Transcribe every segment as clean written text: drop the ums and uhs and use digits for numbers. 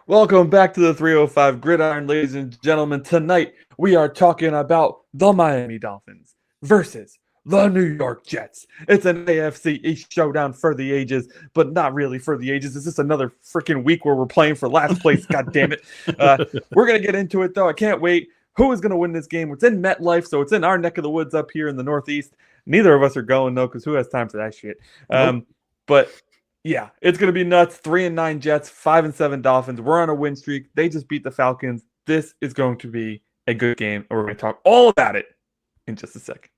Welcome back to the 305 Gridiron, ladies and gentlemen. Tonight, we are talking about the Miami Dolphins versus the New York Jets. It's an AFC East showdown for the ages, but not really for the ages. Is this another freaking week where we're playing for last place? God damn it. We're going to get into it, though. I can't wait. Who is going to win this game? It's in MetLife, so it's in our neck of the woods up here in the Northeast. Neither of us are going, though, because who has time for that shit? Nope. But yeah, it's going to be nuts. 3-9 Jets, 5-7 Dolphins. We're on a win streak. They just beat the Falcons. This is going to be a good game, and we're going to talk all about it in just a second.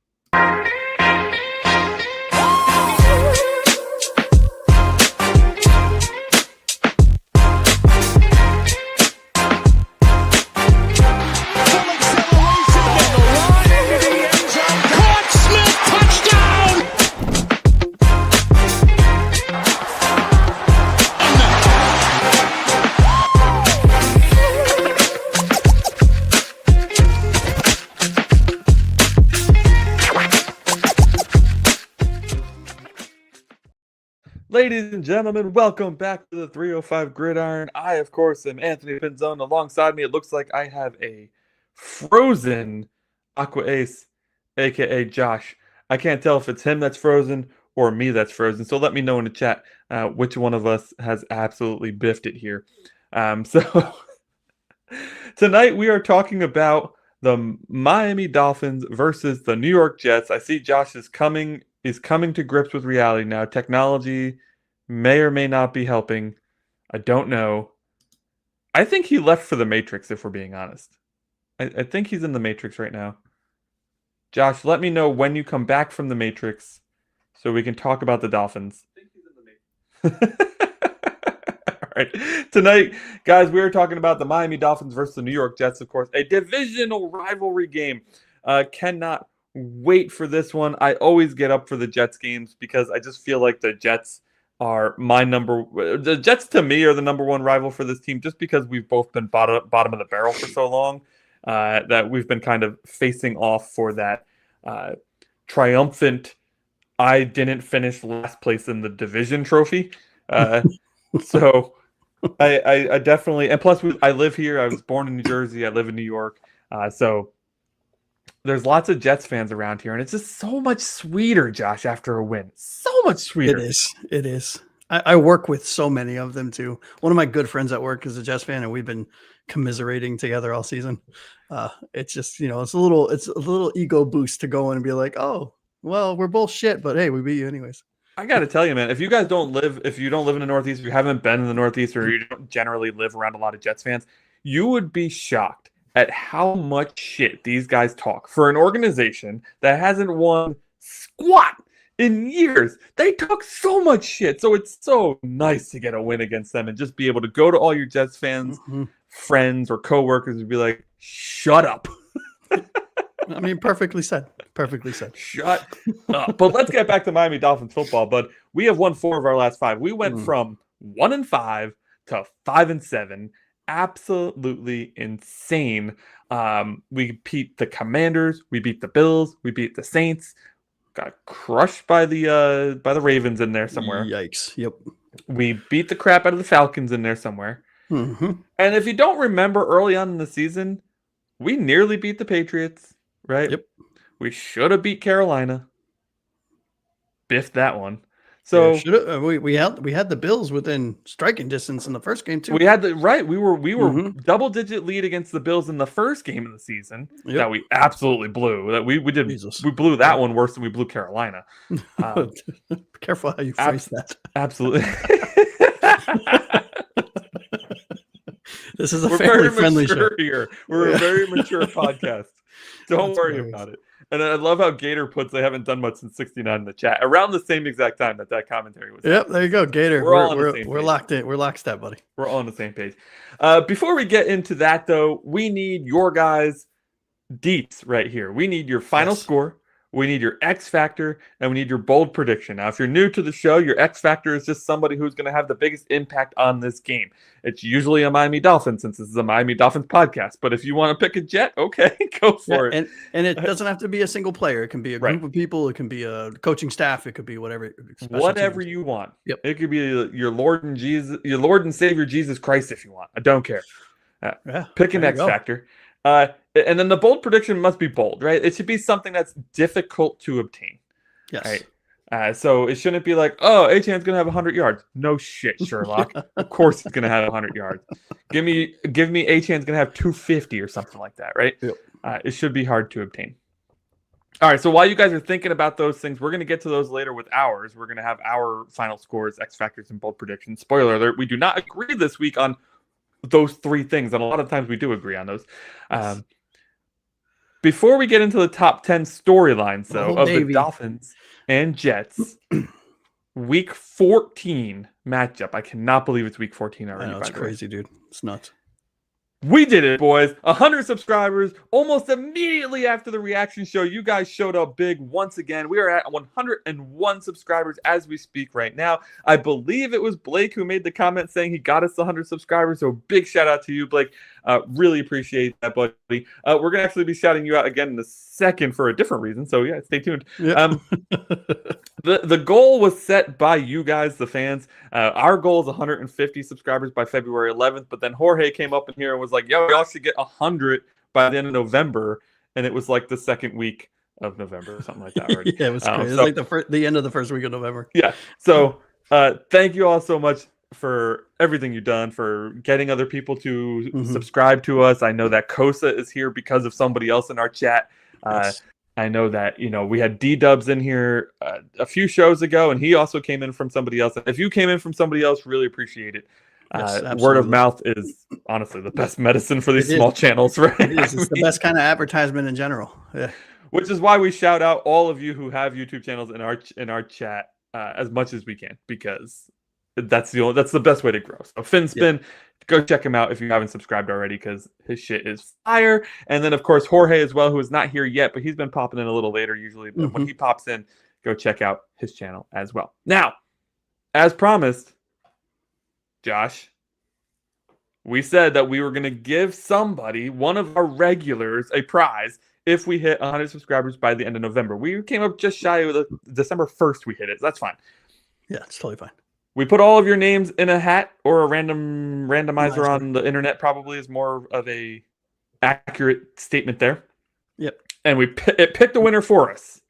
Ladies and gentlemen, welcome back to the 305 Gridiron. I, of course, am Anthony Pinzone. Alongside me, it looks like I have a frozen Aqua Ace, a.k.a. Josh. I can't tell if it's him that's frozen or me that's frozen, so let me know in the chat which one of us has absolutely biffed it here. So tonight we are talking about the Miami Dolphins versus the New York Jets. I see Josh is coming to grips with reality now. Technology may or may not be helping. I don't know. I think he left for the Matrix, if we're being honest. I think he's in the Matrix right now. Josh, let me know when you come back from the Matrix so we can talk about the Dolphins. I think he's in the Matrix. All right. Tonight, guys, we are talking about the Miami Dolphins versus the New York Jets, of course. A divisional rivalry game. Cannot wait for this one. I always get up for the Jets games because I just feel like the Jets are the Jets to me are the number one rival for this team, just because we've both been bottom of the barrel for so long that we've been kind of facing off for that triumphant I didn't finish last place in the division trophy. So I definitely, and plus I live here. I was born in New Jersey. I live in New York. So there's lots of Jets fans around here, and it's just so much sweeter, Josh, after a win. So much sweeter. It is. I work with so many of them, too. One of my good friends at work is a Jets fan, and we've been commiserating together all season. It's just, it's a little ego boost to go in and be like, oh, well, we're both shit, but hey, we beat you anyways. I got to tell you, man, if you don't live in the Northeast, if you haven't been in the Northeast, or you don't generally live around a lot of Jets fans, you would be shocked at how much shit these guys talk. For an organization that hasn't won squat in years, they talk so much shit. So it's so nice to get a win against them and just be able to go to all your Jets fans, friends, or coworkers and be like, shut up. I mean, perfectly said. Perfectly said. Shut up. But let's get back to Miami Dolphins football. But we have won 4 of our last 5. We went from 1-5 to 5-7. Absolutely insane. We beat the Commanders, we beat the Bills, we beat the Saints, got crushed by the Ravens in there somewhere. Yikes. Yep. We beat the crap out of the Falcons in there somewhere. And if you don't remember, early on in the season, we nearly beat the Patriots, right? Yep. We should have beat Carolina. Biffed that one. So we had the Bills within striking distance in the first game too. We had we were double digit lead against the Bills in the first game of the season that we absolutely blew. That we blew that one worse than we blew Carolina. Careful how you phrase that. Absolutely. This is a family friendly show here. We're a very mature podcast. Don't worry about it. And I love how Gator puts they haven't done much since 69 in the chat. Around the same exact time that commentary was. Yep, there you go, Gator. We're locked in. We're lockstep, buddy. We're all on the same page. Before we get into that, though, we need your guys' deets right here. We need your final score. We need your X factor, and we need your bold prediction. Now, if you're new to the show, your X factor is just somebody who's going to have the biggest impact on this game. It's usually a Miami Dolphins, since this is a Miami Dolphins podcast. But if you want to pick a Jet, okay, go for it. And it doesn't have to be a single player. It can be a group of people. It can be a coaching staff. It could be whatever. Whatever you want. Yep. It could be your Lord and Savior Jesus Christ if you want. I don't care. Pick an X factor. And then the bold prediction must be bold, right? It should be something that's difficult to obtain. Yes. Right? So it shouldn't be like, oh, Achane's going to have 100 yards. No shit, Sherlock. Of course he's going to have 100 yards. Give me Achane's going to have 250 or something like that, right? Yep. It should be hard to obtain. All right, so while you guys are thinking about those things, we're going to get to those later with ours. We're going to have our final scores, X factors, and bold predictions. Spoiler alert, we do not agree this week on those three things, and a lot of times we do agree on those. Before we get into the top 10 storylines, though, of the Dolphins and Jets, week 14 matchup. I cannot believe it's week 14 already. I know, it's crazy, dude. It's nuts. We did it, boys. 100 subscribers. Almost immediately after the reaction show, you guys showed up big once again. We are at 101 subscribers as we speak right now. I believe it was Blake who made the comment saying he got us 100 subscribers. So big shout out to you, Blake. Really appreciate that, buddy. We're going to actually be shouting you out again in a second for a different reason. So yeah, stay tuned. Yep. The goal was set by you guys, the fans. Our goal is 150 subscribers by February 11th. But then Jorge came up in here and was like, yo, y'all should get 100 by the end of November. And it was like the second week of November or something like that already. Yeah, it was crazy. It was like the end of the first week of November. Yeah. So thank you all so much for everything you've done, for getting other people to subscribe to us. I know that Kosa is here because of somebody else in our chat. Yes. I know that, we had D-Dubs in here a few shows ago, and he also came in from somebody else. If you came in from somebody else, really appreciate it. Yes, word of mouth is honestly the best medicine for these small channels, right? It is. It's the best kind of advertisement in general. Yeah. Which is why we shout out all of you who have YouTube channels in our chat as much as we can, because that's the best way to grow. So FinSpin, go check him out if you haven't subscribed already, because his shit is fire. And then of course Jorge as well, who is not here yet, but he's been popping in a little later usually. But when he pops in, go check out his channel as well. Now, as promised, Josh, we said that we were going to give somebody, one of our regulars, a prize if we hit 100 subscribers by the end of November. We came up just shy of December 1st. We hit it. So that's fine. Yeah, it's totally fine. We put all of your names in a hat, or a randomizer on the internet probably is more of a accurate statement there. Yep. And it picked a winner for us.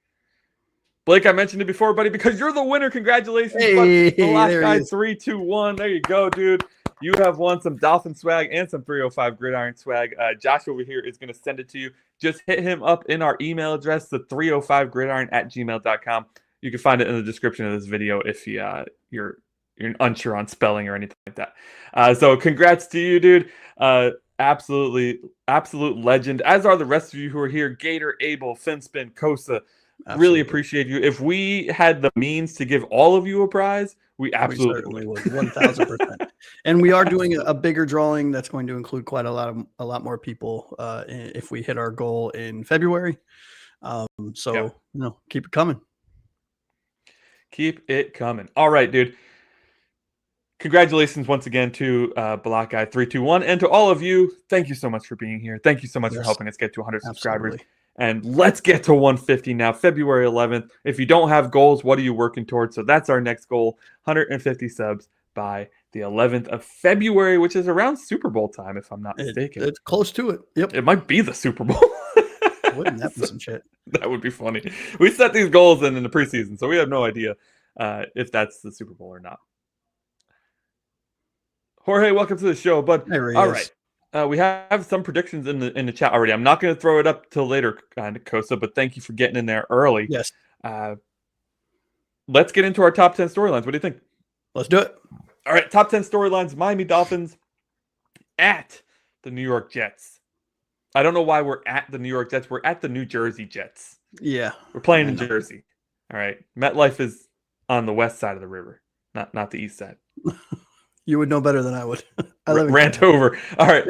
Blake, I mentioned it before, buddy, because you're the winner. Congratulations. Hey, the last guy, 3, 2, 1. There you go, dude. You have won some Dolphin swag and some 305 Gridiron swag. Josh over here is going to send it to you. Just hit him up in our email address, the 305gridiron@gmail.com. You can find it in the description of this video if you're unsure on spelling or anything like that. So congrats to you, dude. Absolute legend, as are the rest of you who are here. Gator, Abel, Finspin, Kosa. Absolutely. Really appreciate you. If we had the means to give all of you a prize, we absolutely would. 1,000%. And we are doing a bigger drawing that's going to include quite a lot more people if we hit our goal in February. Keep it coming. Keep it coming. All right, dude. Congratulations once again to Block Guy 321, and to all of you. Thank you so much for being here. Thank you so much for helping us get to 100 subscribers. And let's get to 150 now, February 11th. If you don't have goals, what are you working towards? So that's our next goal, 150 subs by the 11th of February, which is around Super Bowl time, if I'm not mistaken. It's close to it. Yep. It might be the Super Bowl. Wouldn't that be some shit? That would be funny. We set these goals in the preseason, so we have no idea if that's the Super Bowl or not. Jorge, welcome to the show, bud. All right. We have some predictions in the chat already. I'm not going to throw it up till later, Kosa, but thank you for getting in there early. Yes. Let's get into our top 10 storylines. What do you think? Let's do it. All right, top 10 storylines. Miami Dolphins at the New York Jets. I don't know why we're at the New York Jets. We're at the New Jersey Jets. Yeah. We're playing in Jersey. All right. MetLife is on the west side of the river, not the east side. You would know better than I would. Rant over. All right.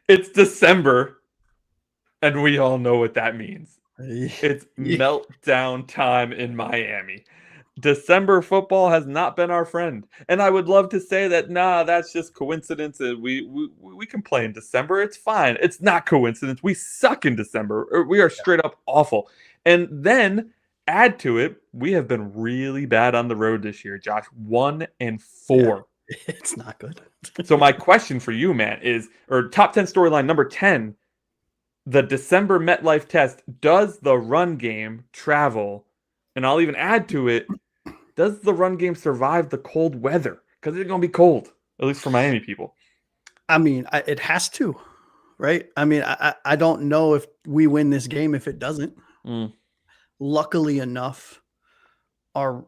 It's December. And we all know what that means. It's Yeah. meltdown time in Miami. December football has not been our friend. And I would love to say that, nah, that's just coincidence. And we can play in December. It's fine. It's not coincidence. We suck in December. We are straight up awful. And then add to it, we have been really bad on the road this year, Josh. 1-4. It's not good. So my question for you, man, is, or top 10 storyline number 10, the December MetLife test, does the run game travel? And I'll even add to it, does the run game survive the cold weather? Because it's going to be cold, at least for Miami people. I mean, it has to, right? I mean, I don't know if we win this game if it doesn't. Luckily enough, our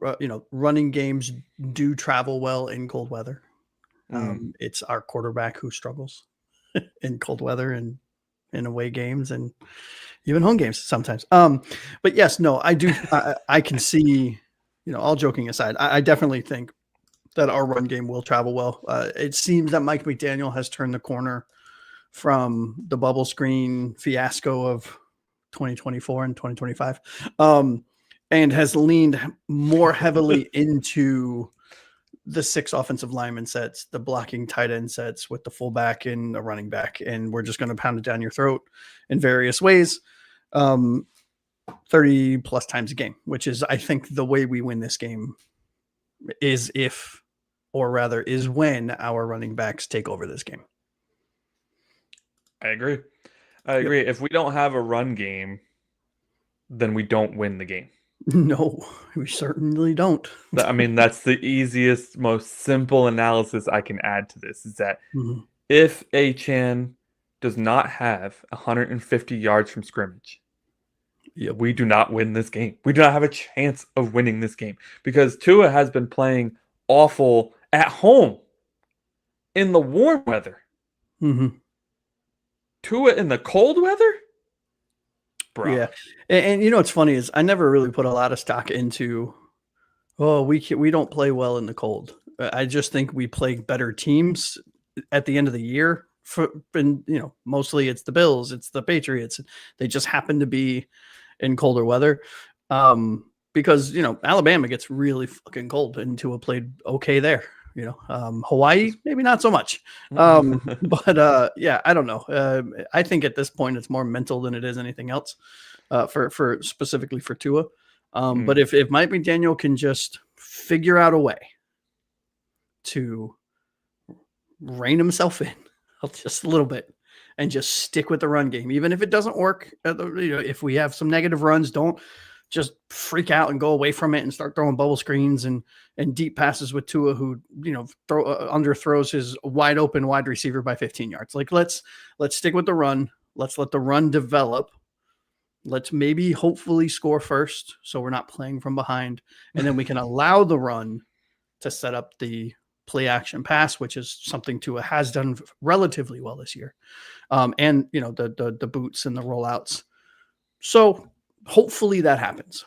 running games do travel well in cold weather. It's our quarterback who struggles in cold weather and in away games and even home games sometimes. But yes, no, I do. I can see, all joking aside, I definitely think that our run game will travel well. It seems that Mike McDaniel has turned the corner from the bubble screen fiasco of 2024 and 2025, and has leaned more heavily into the 6 offensive lineman sets, the blocking tight end sets with the fullback and the running back. And we're just going to pound it down your throat in various ways, 30 plus times a game, which is, I think, the way we win this game is when our running backs take over this game. I agree. Yep. If we don't have a run game, then we don't win the game. No, we certainly don't. I mean, that's the easiest, most simple analysis I can add to this, is that if Achane does not have 150 yards from scrimmage, we do not win this game. We do not have a chance of winning this game because Tua has been playing awful at home in the warm weather. Tua in the cold weather? Bro. Yeah. And what's funny is I never really put a lot of stock into, we don't play well in the cold. I just think we play better teams at the end of the year. Mostly it's the Bills, it's the Patriots. They just happen to be in colder weather. Because, Alabama gets really fucking cold and Tua played okay there. Hawaii, maybe not so much. But I don't know. I think at this point it's more mental than it is anything else for specifically for Tua. But if Mike McDaniel can just figure out a way to rein himself in just a little bit and just stick with the run game, even if it doesn't work, if we have some negative runs, don't just freak out and go away from it and start throwing bubble screens and deep passes with Tua, who, underthrows his wide open wide receiver by 15 yards. Like, let's stick with the run. Let's let the run develop. Let's maybe hopefully score first, so we're not playing from behind. And then we can allow the run to set up the play action pass, which is something Tua has done relatively well this year. And, the boots and the rollouts. So hopefully that happens.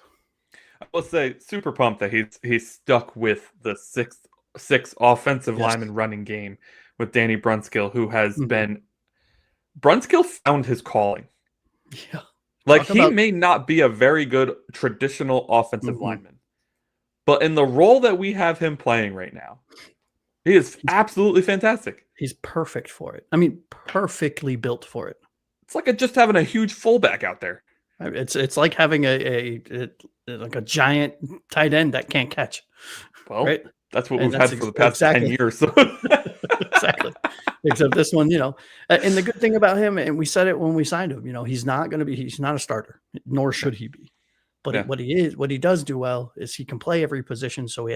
I will say, super pumped that he's stuck with the six offensive lineman running game with Danny Brunskill, who has been. Brunskill found his calling. Yeah, like he may not be a very good traditional offensive lineman, but in the role that we have him playing right now, he is absolutely fantastic. He's perfect for it. I mean, perfectly built for it. It's like just having a huge fullback out there. It's like having a giant tight end that can't catch. Well, right? That's what we've had for the past 10 years. So. Exactly. Except this one, and the good thing about him, and we said it when we signed him, he's not a starter, nor should he be. But what he does do well is he can play every position. So he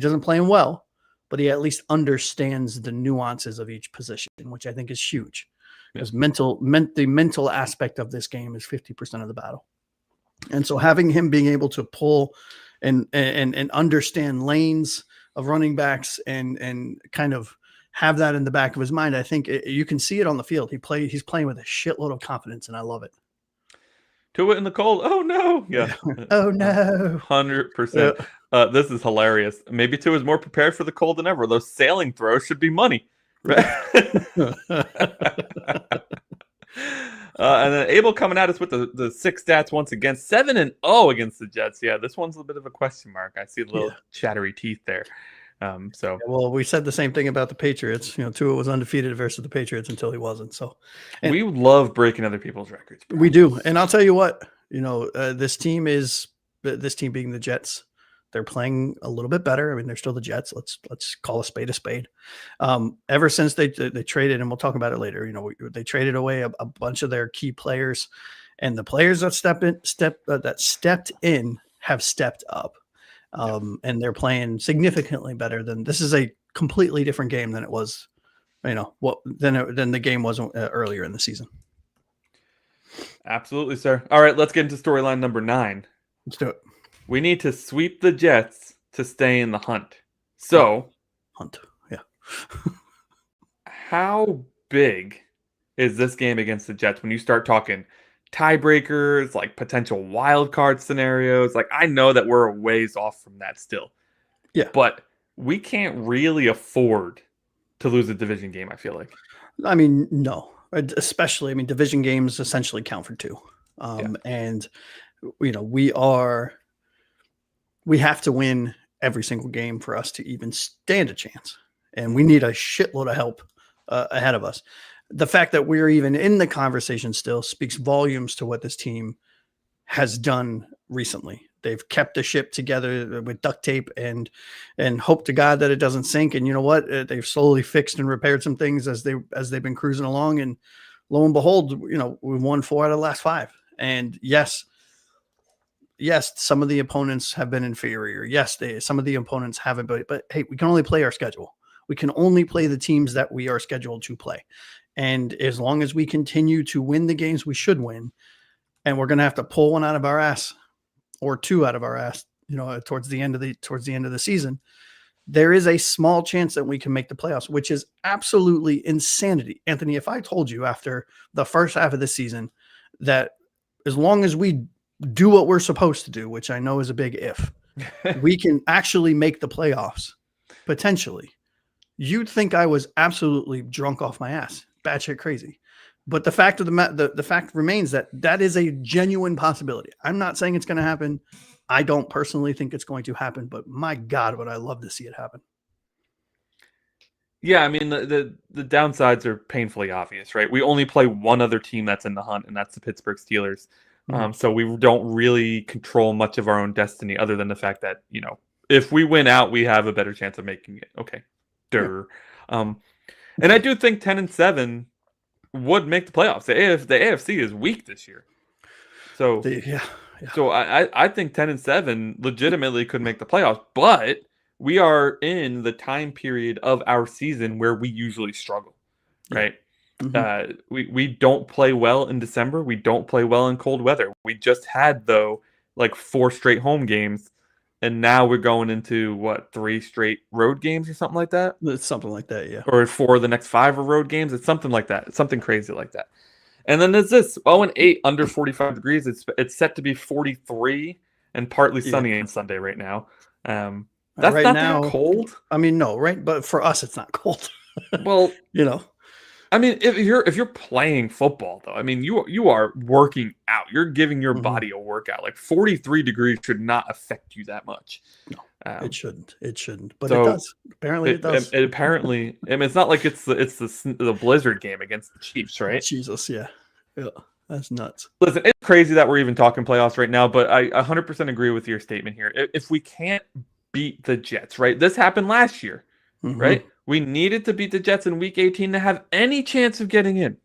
doesn't play him well, but he at least understands the nuances of each position, which I think is huge. Because the mental aspect of this game is 50% of the battle. And so having him being able to pull and understand lanes of running backs and kind of have that in the back of his mind, I think you can see it on the field. He's playing with a shitload of confidence, and I love it. Tua in the cold. Oh no. Yeah. Oh no. 100%. This is hilarious. Maybe Tua is more prepared for the cold than ever. Those sailing throws should be money. Right? And then Abel coming at us with the six stats once again, 7-0 against the Jets. Yeah, this one's a bit of a question mark. I see the little chattery teeth there. Well, we said the same thing about the Patriots. Tua was undefeated versus the Patriots until he wasn't. So we love breaking other people's records. Bro. We do, and I'll tell you what. This team being the Jets. They're playing a little bit better. I mean, they're still the Jets. Let's call a spade a spade. Ever since they traded, and we'll talk about it later. They traded away a bunch of their key players, and the players that stepped in have stepped up, and they're playing significantly better than. This is a completely different game than it was, than the game was earlier in the season. Absolutely, sir. All right, let's get into storyline number 9. Let's do it. We need to sweep the Jets to stay in the hunt. So, yeah. How big is this game against the Jets when you start talking tiebreakers, like potential wild card scenarios? Like, I know that we're a ways off from that still. Yeah. But we can't really afford to lose a division game, I feel like. I mean, no. Especially, division games essentially count for 2. And, we have to win every single game for us to even stand a chance. And we need a shitload of help ahead of us. The fact that we're even in the conversation still speaks volumes to what this team has done recently. They've kept the ship together with duct tape and hope to God that it doesn't sink. And you know what? They've slowly fixed and repaired some things as they've been cruising along. And lo and behold, we won 4 out of the last 5. And yes, some of the opponents have been inferior. Yes, some of the opponents haven't, but hey, we can only play our schedule. We can only play the teams that we are scheduled to play. And as long as we continue to win the games we should win, and we're going to have to pull one out of our ass or 2 out of our ass, towards the end of the season, there is a small chance that we can make the playoffs, which is absolutely insanity. Anthony, if I told you after the first half of the season that as long as we do what we're supposed to do, which I know is a big if, we can actually make the playoffs, potentially, you'd think I was absolutely drunk off my ass, batshit crazy. But the fact of the fact remains that is a genuine possibility. I'm not saying it's going to happen. I don't personally think it's going to happen, but my God, would I love to see it happen. Yeah, the downsides are painfully obvious, right? We only play one other team that's in the hunt, and that's the Pittsburgh Steelers. So we don't really control much of our own destiny other than the fact that, if we win out, we have a better chance of making it. Okay. Durr. Yeah. And I do think 10-7 would make the playoffs. The AFC is weak this year. So, So I think 10-7 legitimately could make the playoffs, but we are in the time period of our season where we usually struggle, right? Mm-hmm. We don't play well in December. We don't play well in cold weather. We just had, though, 4 straight home games, and now we're going into, 3 straight road games or something like that? It's something like that, yeah. Or 4 of the next 5 are road games. It's something like that. It's something crazy like that. And then there's this 0-8 under 45 degrees. It's set to be 43 and partly sunny on Sunday right now. That's right not now, that cold. No, right? But for us, it's not cold. Well, if you're playing football, though, you are working out. You're giving your body a workout. 43 degrees should not affect you that much. No, it shouldn't. It shouldn't. But it does. Apparently, it does. Apparently, it's not like it's the Blizzard game against the Chiefs, right? Jesus, yeah, that's nuts. Listen, it's crazy that we're even talking playoffs right now, but I 100% agree with your statement here. If we can't beat the Jets, right? This happened last year, right? We needed to beat the Jets in Week 18 to have any chance of getting in.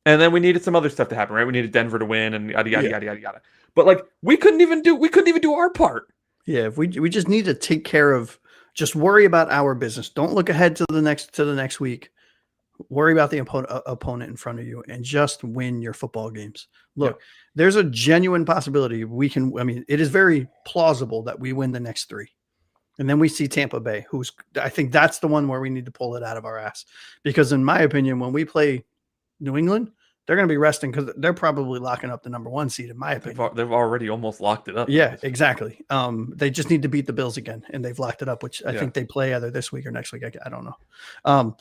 And then we needed some other stuff to happen, right? We needed Denver to win and yada, yada, yada, yada, yada. But we couldn't even do our part. Yeah, if we just need to take care of, just worry about our business. Don't look ahead to the next week. Worry about the opponent in front of you and just win your football games. Look, there's a genuine possibility we can. It is very plausible that we win the next 3. And then we see Tampa Bay, I think that's the one where we need to pull it out of our ass. Because in my opinion, when we play New England, They're going to be resting because they're probably locking up the number 1 seed, in my opinion. They've already almost locked it up. Yeah, exactly. They just need to beat the Bills again, and they've locked it up, which I Yeah. think they play either this week or next week. I don't know.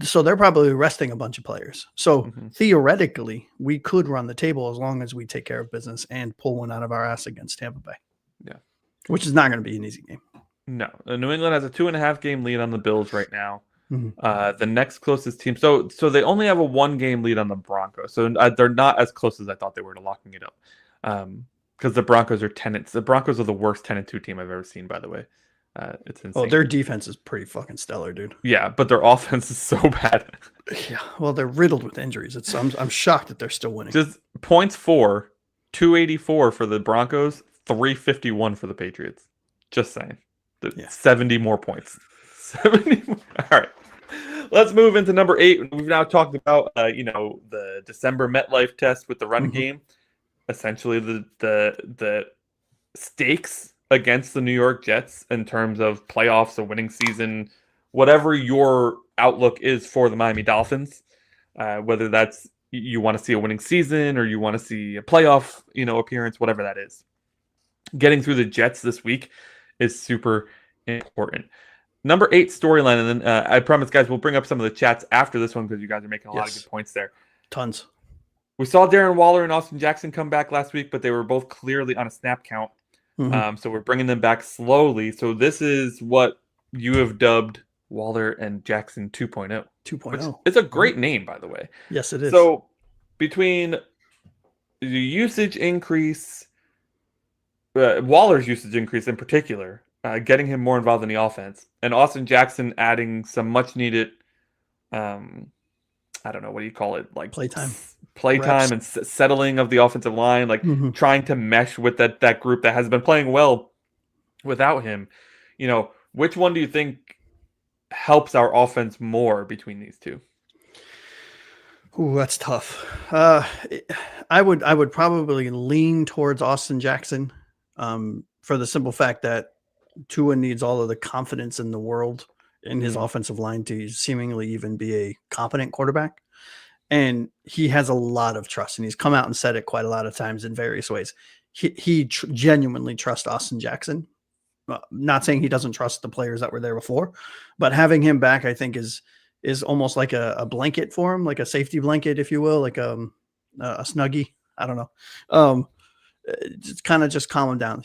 So they're probably resting a bunch of players. So theoretically, we could run the table as long as we take care of business and pull one out of our ass against Tampa Bay. Yeah. Which is not going to be an easy game. No. New England has a 2.5 game lead on the Bills right now. The next closest team. So they only have a 1 game lead on the Broncos. So they're not as close as I thought they were to locking it up. Because the Broncos are 10. The Broncos are the worst 10-2 team I've ever seen, by the way. It's insane. Oh, their defense is pretty fucking stellar, dude. Yeah, but their offense is so bad. Yeah, well, they're riddled with injuries. I'm shocked that they're still winning. Just points for 284 for the Broncos, 351 for the Patriots. Just saying. 70 more points. 70 more. All right. Let's move into number 8. We've now talked about the December MetLife test with the run game. Essentially the stakes against the New York Jets in terms of playoffs, a winning season, whatever your outlook is for the Miami Dolphins, whether that's you want to see a winning season or you want to see a playoff, appearance, whatever that is. Getting through the Jets this week is super important. Number 8 storyline, and then I promise, guys, we'll bring up some of the chats after this one because you guys are making a lot of good points there. Tons. We saw Darren Waller and Austin Jackson come back last week, but they were both clearly on a snap count. So we're bringing them back slowly. So this is what you have dubbed Waller and Jackson 2.0. 2.0. It's a great name, by the way. Yes, it is. So between the usage increase, Waller's usage increase in particular, getting him more involved in the offense, and Austin Jackson adding some much needed, I don't know, what do you call it? Like playtime and settling of the offensive line, like trying to mesh with that group that has been playing well without him. Which one do you think helps our offense more between these two? Ooh, that's tough. I would probably lean towards Austin Jackson for the simple fact that Tua needs all of the confidence in the world in his offensive line to seemingly even be a competent quarterback. And he has a lot of trust, and he's come out and said it quite a lot of times in various ways. He genuinely trusts Austin Jackson. Not saying he doesn't trust the players that were there before, but having him back, I think, is almost like a blanket for him, like a safety blanket, if you will, like a snuggie. I don't know. Just kind of just calm him down.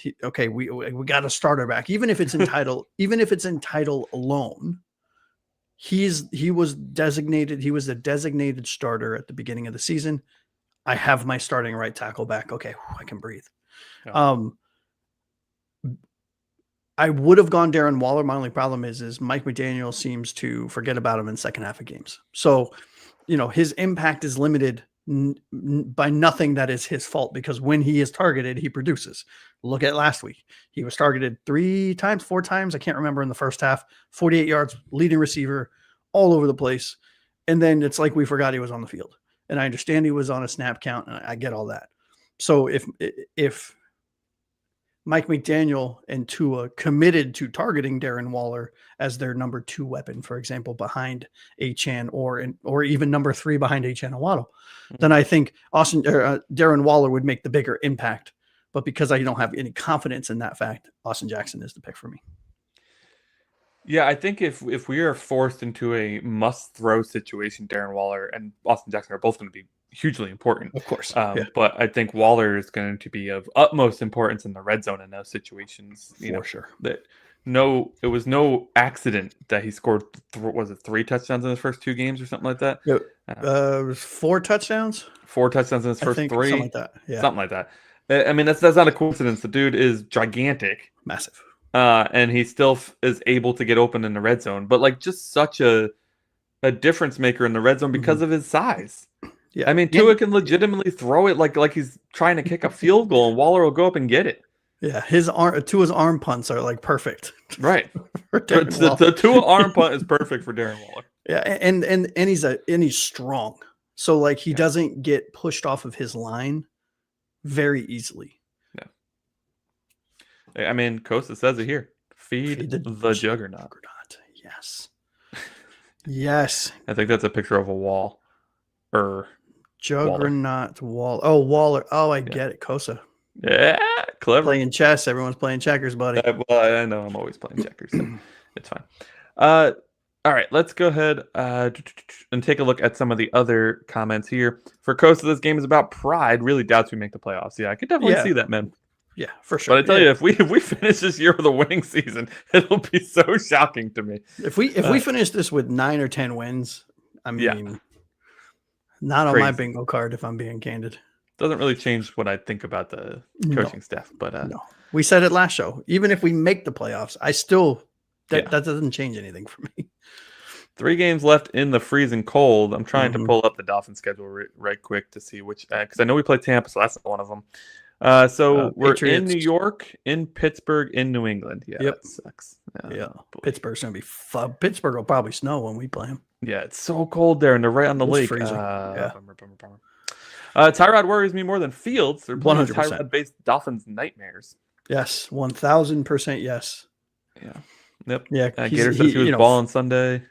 We got a starter back, even if it's entitled, alone. He was the designated starter at the beginning of the season. I have my starting right tackle back. Okay, I can breathe. Yeah. I would have gone Darren Waller. My only problem is Mike McDaniel seems to forget about him in second half of games. So, his impact is limited by nothing that is his fault, because when he is targeted, he produces. Look at last week. He was targeted 4 times. I can't remember in the first half, 48 yards, leading receiver, all over the place. And then it's like we forgot he was on the field. And I understand he was on a snap count, and I get all that. So if Mike McDaniel and Tua committed to targeting Darren Waller as their number 2 weapon, for example, behind Achane or even number 3 behind Achane and Waddle, then I think Darren Waller would make the bigger impact. But because I don't have any confidence in that fact, Austin Jackson is the pick for me. Yeah, I think if we are forced into a must-throw situation, Darren Waller and Austin Jackson are both going to be hugely important. Of course. But I think Waller is going to be of utmost importance in the red zone in those situations. For sure. It was no accident that he scored, 3 touchdowns in his first 2 games or something like that? It was 4 touchdowns? 4 touchdowns in his first 3? Something like that. Yeah. Something like that. I mean, that's not a coincidence. The dude is gigantic. Massive. And he still is able to get open in the red zone. But, just such a difference maker in the red zone because of his size. Yeah, I mean, Tua can legitimately throw it like he's trying to kick a field goal, and Waller will go up and get it. Yeah, Tua's arm punts are perfect. Right. The Tua arm punt is perfect for Darren Waller. Yeah, and he's strong, so he doesn't get pushed off of his line very easily. Yeah. I mean, Costa says it here: feed the juggernaut. Yes. Yes. I think that's a picture of a wall. Juggernaut Waller. Oh, Waller. Oh, I get it. Kosa. Yeah, clever. Playing chess. Everyone's playing checkers, buddy. Well, I know I'm always playing checkers, so it's fine. All right, let's go ahead and take a look at some of the other comments here. For Costa, this game is about pride. Really doubts we make the playoffs. Yeah, I could definitely see that, man. Yeah, for sure. But I tell you, if we finish this year with a winning season, it'll be so shocking to me. If we finish this with 9 or 10 wins, I mean, not on my bingo card, if I'm being candid. Doesn't really change what I think about the coaching staff, but no. We said it last show. Even if we make the playoffs, I still that doesn't change anything for me. 3 games left in the freezing cold. I'm trying to pull up the Dolphins schedule right quick to see which, because I know we play Tampa, so that's not one of them. So we're Patriots. in New York, in Pittsburgh, in New England. Yeah, that sucks. Pittsburgh's gonna be fun. Pittsburgh will probably snow when we play them. Yeah, it's so cold there, and they're right on the lake. Freezing. Bummer. Tyrod worries me more than Fields. They're playing 100%. Tyrod-based Dolphins nightmares. Yes, 1000% yes. Yeah. Yep. Yeah. Gator says he was balling Sunday.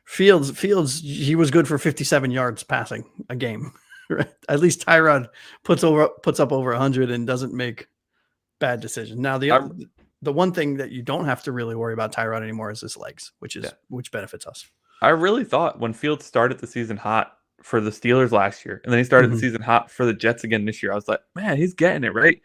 Fields, he was good for 57 yards passing a game. Right? At least Tyrod puts up over 100 and doesn't make bad decisions. Now the one thing that you don't have to really worry about Tyrod anymore is his legs, which benefits us. I really thought when Fields started the season hot for the Steelers last year, and then he started the season hot for the Jets again this year, I was like, man, he's getting it right.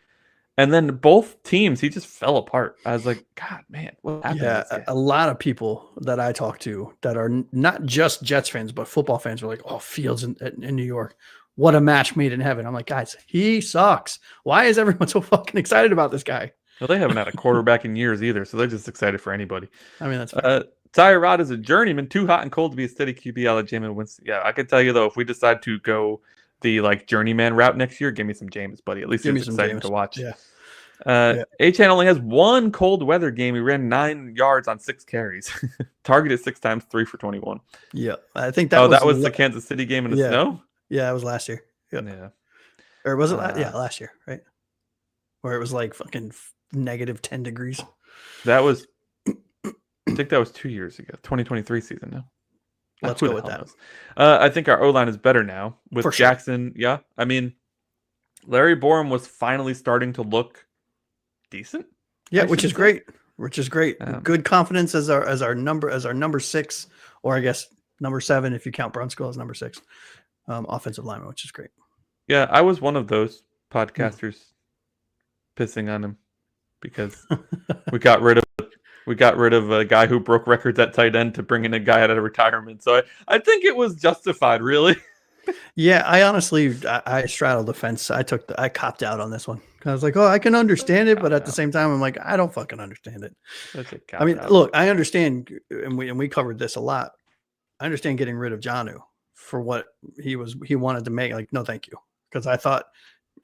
And then both teams, he just fell apart. I was like, God, man, what happened? Yeah, a lot of people that I talk to that are not just Jets fans, but football fans are like, oh, Fields in New York. What a match made in heaven. I'm like, guys, he sucks. Why is everyone so fucking excited about this guy? Well, they haven't had a quarterback in years either, so they're just excited for anybody. I mean, that's Tyrod is a journeyman, too hot and cold to be a steady QB a la Jameis Winston. Yeah, I can tell you, though, if we decide to go the journeyman route next year, give me some Jameis, buddy. At least it's exciting to watch. Yeah. Achane only has 1 cold weather game. He ran 9 yards on 6 carries. Targeted 6 times, 3 for 21. Yeah, I think that was the Kansas City game in the snow? Yeah, it was last year. Yep. Yeah. Or was it last year, right? Where it was like fucking negative 10 degrees. That was, I think that was 2 years ago, 2023 season now. Let's go with that. I think our O-line is better now with For sure. Jackson. Yeah. I mean, Larry Borum was finally starting to look decent. Yeah, which is great. Good confidence as our number 6, or I guess number 7 if you count Brunskill as number 6, offensive lineman, which is great. Yeah, I was one of those podcasters pissing on him because we got rid of a guy who broke records at tight end to bring in a guy out of retirement. So I think it was justified, really. Yeah, I honestly I straddled the fence. I copped out on this one. I was like, oh, I can understand it, but at the same time, I'm like, I don't fucking understand it. I mean, look, I understand, and we covered this a lot. I understand getting rid of Jonnu for what he wanted to make. Like, no, thank you, because I thought,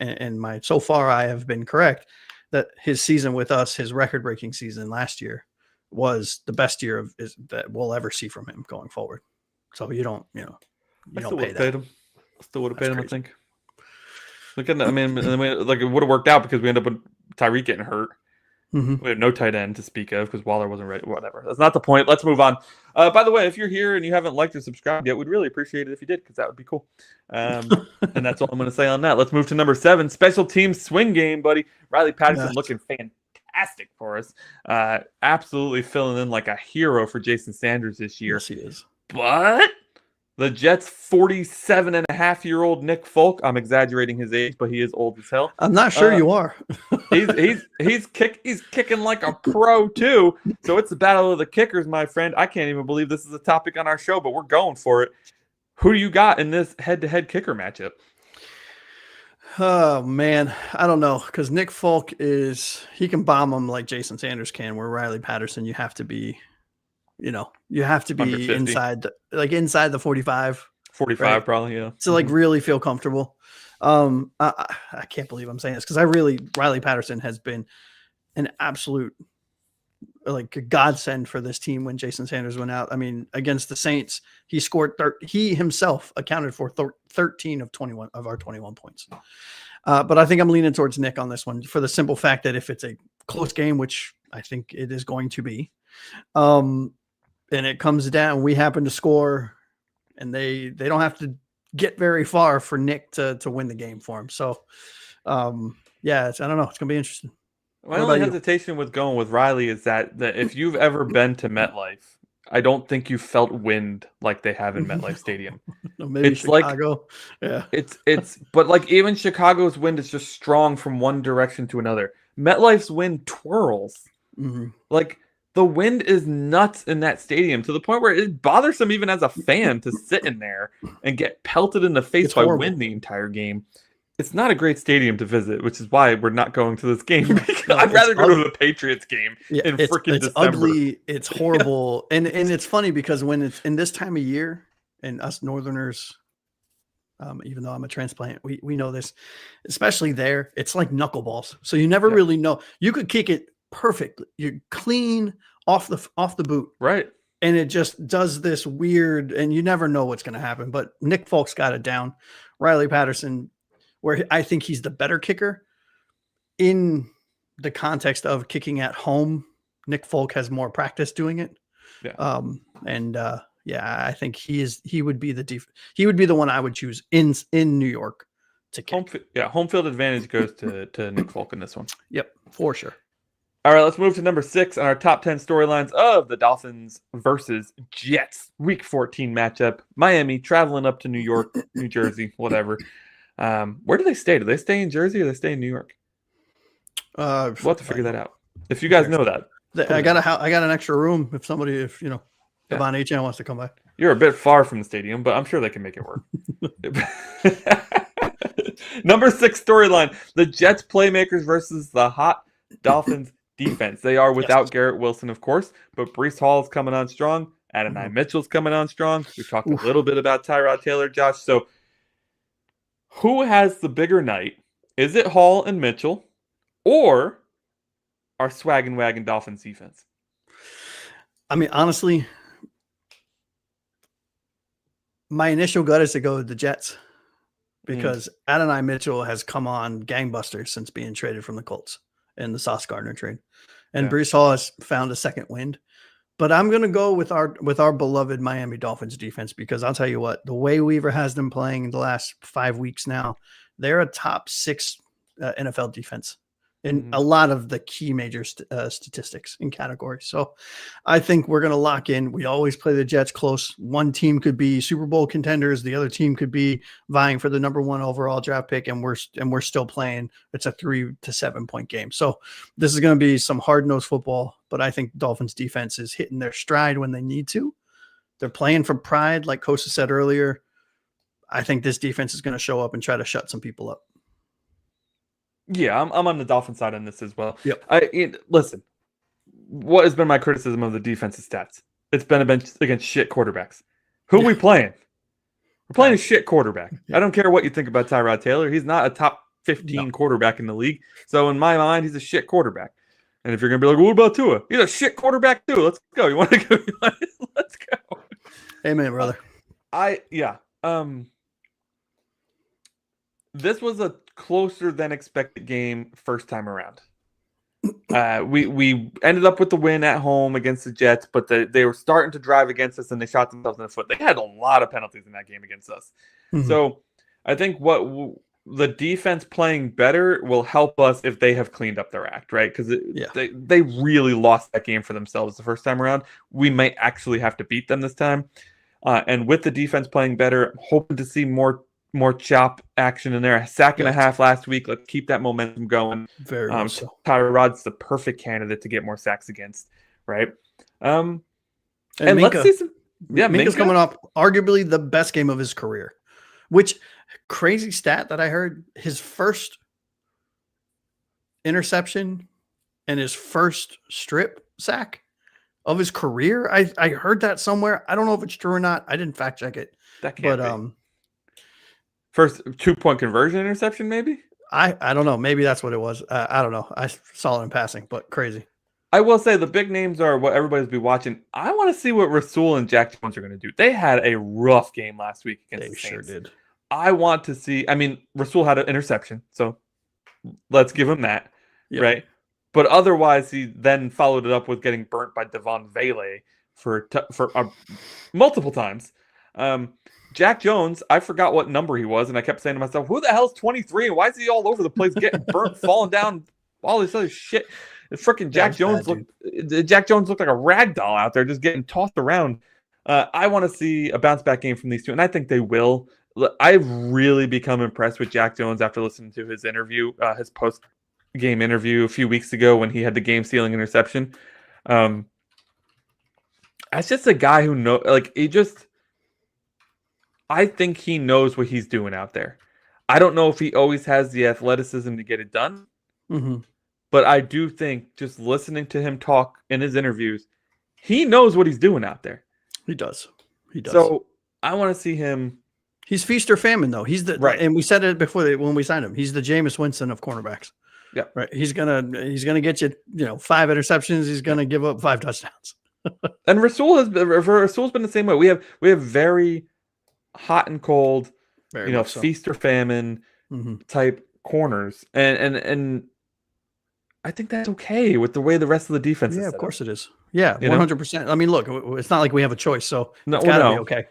and so far I have been correct that his season with us, his record-breaking season last year, was the best year that we'll ever see from him going forward. So you don't pay that. Paid him. Still would have paid him, I think. Look at that. I mean, like it would have worked out because we ended up with Tyreek getting hurt. We had no tight end to speak of because Waller wasn't ready. Whatever. That's not the point. Let's move on. By the way, if you're here and you haven't liked or subscribed yet, we'd really appreciate it if you did because that would be cool. And that's all I'm going to say on that. Let's move to number 7, special teams swing game, buddy. Riley Patterson looking fantastic for us. Absolutely filling in like a hero for Jason Sanders this year. Yes, he is. But the Jets' 47-and-a-half-year-old Nick Folk. I'm exaggerating his age, but he is old as hell. I'm not sure you are. he's kicking like a pro too. So it's the battle of the kickers, my friend. I can't even believe this is a topic on our show, but we're going for it. Who do you got in this head-to-head kicker matchup? Oh man, I don't know, because Nick Folk he can bomb them like Jason Sanders can. Where Riley Patterson, you have to be. You have to be inside the 45. 45, right? Probably, yeah. To really feel comfortable. I can't believe I'm saying this because Riley Patterson has been an absolute a godsend for this team when Jason Sanders went out. I mean, against the Saints, he scored. He himself accounted for 13 of 21 of our 21 points. But I think I'm leaning towards Nick on this one for the simple fact that if it's a close game, which I think it is going to be, and it comes down, we happen to score, and they don't have to get very far for Nick to win the game for him. So, yeah, I don't know. It's gonna be interesting. My only hesitation with going with Riley is that if you've ever been to MetLife, I don't think you felt wind like they have in MetLife Stadium. Maybe it's Chicago. Yeah. But like even Chicago's wind is just strong from one direction to another. MetLife's wind twirls. Mm-hmm. Like the wind is nuts in that stadium to the point where it bothers them even as a fan to sit in there and get pelted in the face by wind the entire game. It's not a great stadium to visit, which is why we're not going to this game. I'd rather go to the Patriots game in freaking December. It's ugly. It's horrible. and it's funny because when it's in this time of year, and us Northerners, even though I'm a transplant, we know this, especially there, it's like knuckleballs. So you never really know. You could kick it perfectly. You're clean off the boot. Right. And it just does this weird, and you never know what's going to happen. But Nick Folk's got it down. Riley Patterson, where I think he's the better kicker in the context of kicking at home. Nick Folk has more practice doing it. Yeah. I think he would be the one I would choose in New York to kick. Home field advantage goes to Nick Folk in this one. Yep, for sure. All right, let's move to number 6 on our top 10 storylines of the Dolphins versus Jets Week 14 matchup. Miami traveling up to New York, New Jersey, whatever. Where do they stay? Do they stay in Jersey or do they stay in New York? We'll have to figure that out. If you guys know that, I got an extra room. If Devon Achane wants to come by. You're a bit far from the stadium, but I'm sure they can make it work. Number 6 storyline: the Jets playmakers versus the hot Dolphins defense. They are without Garrett Wilson, of course, but Breece Hall's coming on strong. Achane Mitchell's coming on strong. We've talked a little bit about Tyrod Taylor, Josh. So, who has the bigger night? Is it Hall and Mitchell, or our swag and wagon Dolphins defense? I mean, honestly, my initial gut is to go with the Jets because Achane Mitchell has come on gangbusters since being traded from the Colts in the Sauce Gardner trade, and Breece Hall has found a second wind. But I'm going to go with our beloved Miami Dolphins defense because I'll tell you what, the way Weaver has them playing the last 5 weeks now, they're a top 6 NFL defense in a lot of the key major statistics and categories. So I think we're going to lock in. We always play the Jets close. One team could be Super Bowl contenders. The other team could be vying for the number 1 overall draft pick. And we're still playing. It's a 3 to 7 point game. So this is going to be some hard-nosed football, but I think Dolphins defense is hitting their stride when they need to. They're playing for pride. Like Kosa said earlier, I think this defense is going to show up and try to shut some people up. Yeah, I'm on the Dolphin side on this as well. Yep. Listen, what has been my criticism of the defensive stats? It's been against shit quarterbacks. Who are we playing? We're playing a shit quarterback. I don't care what you think about Tyrod Taylor. He's not a top 15 quarterback in the league. So in my mind, he's a shit quarterback. And if you're going to be like, well, what about Tua? He's a shit quarterback too. Let's go. You want to go? Let's go. Amen, brother. This was a closer than expected game first time around. We ended up with the win at home against the Jets, but they were starting to drive against us and they shot themselves in the foot. They had a lot of penalties in that game against us. So I think the defense playing better will help us if they have cleaned up their act, right? Because they really lost that game for themselves the first time around. We might actually have to beat them this time. And with the defense playing better, I'm hoping to see more chop action in there. A sack and a half last week. Let's keep that momentum going. Very much so. Tyrod's the perfect candidate to get more sacks against, right? And Minkah, let's see some. Yeah, Minkah's coming off arguably the best game of his career. Which crazy stat that I heard: his first interception and his first strip sack of his career. I heard that somewhere. I don't know if it's true or not. I didn't fact check it. That can't be. First 2-point conversion interception, maybe? I don't know. Maybe that's what it was. I don't know. I saw it in passing, but crazy. I will say the big names are what everybody's be watching. I want to see what Rasul and Jack Jones are going to do. They had a rough game last week against the Saints. Sure did. I want to see. I mean, Rasul had an interception, so let's give him that, right? But otherwise, he then followed it up with getting burnt by Devon Vele for multiple times. Jack Jones, I forgot what number he was, and I kept saying to myself, who the hell's 23, and why is he all over the place getting burnt, falling down, all this other shit? Freaking Jack Jones looked like a rag doll out there, just getting tossed around. I want to see a bounce back game from these two, and I think they will. I've really become impressed with Jack Jones after listening to his interview, his post-game interview a few weeks ago when he had the game-stealing interception. That's just a guy who I think he knows what he's doing out there. I don't know if he always has the athleticism to get it done, but I do think just listening to him talk in his interviews, he knows what he's doing out there. He does. So I want to see him. He's feast or famine, though. He's the right, and we said it before when we signed him. He's the Jameis Winston of cornerbacks. Yeah, right. He's gonna get you, 5 interceptions. He's gonna give up 5 touchdowns. And Rasul's been the same way. We have very hot and cold, feast or famine type corners, and I think that's okay with the way the rest of the defense is. Yeah, of course it is. Yeah, 100%. I mean, look, it's not like we have a choice, so it's gotta be okay.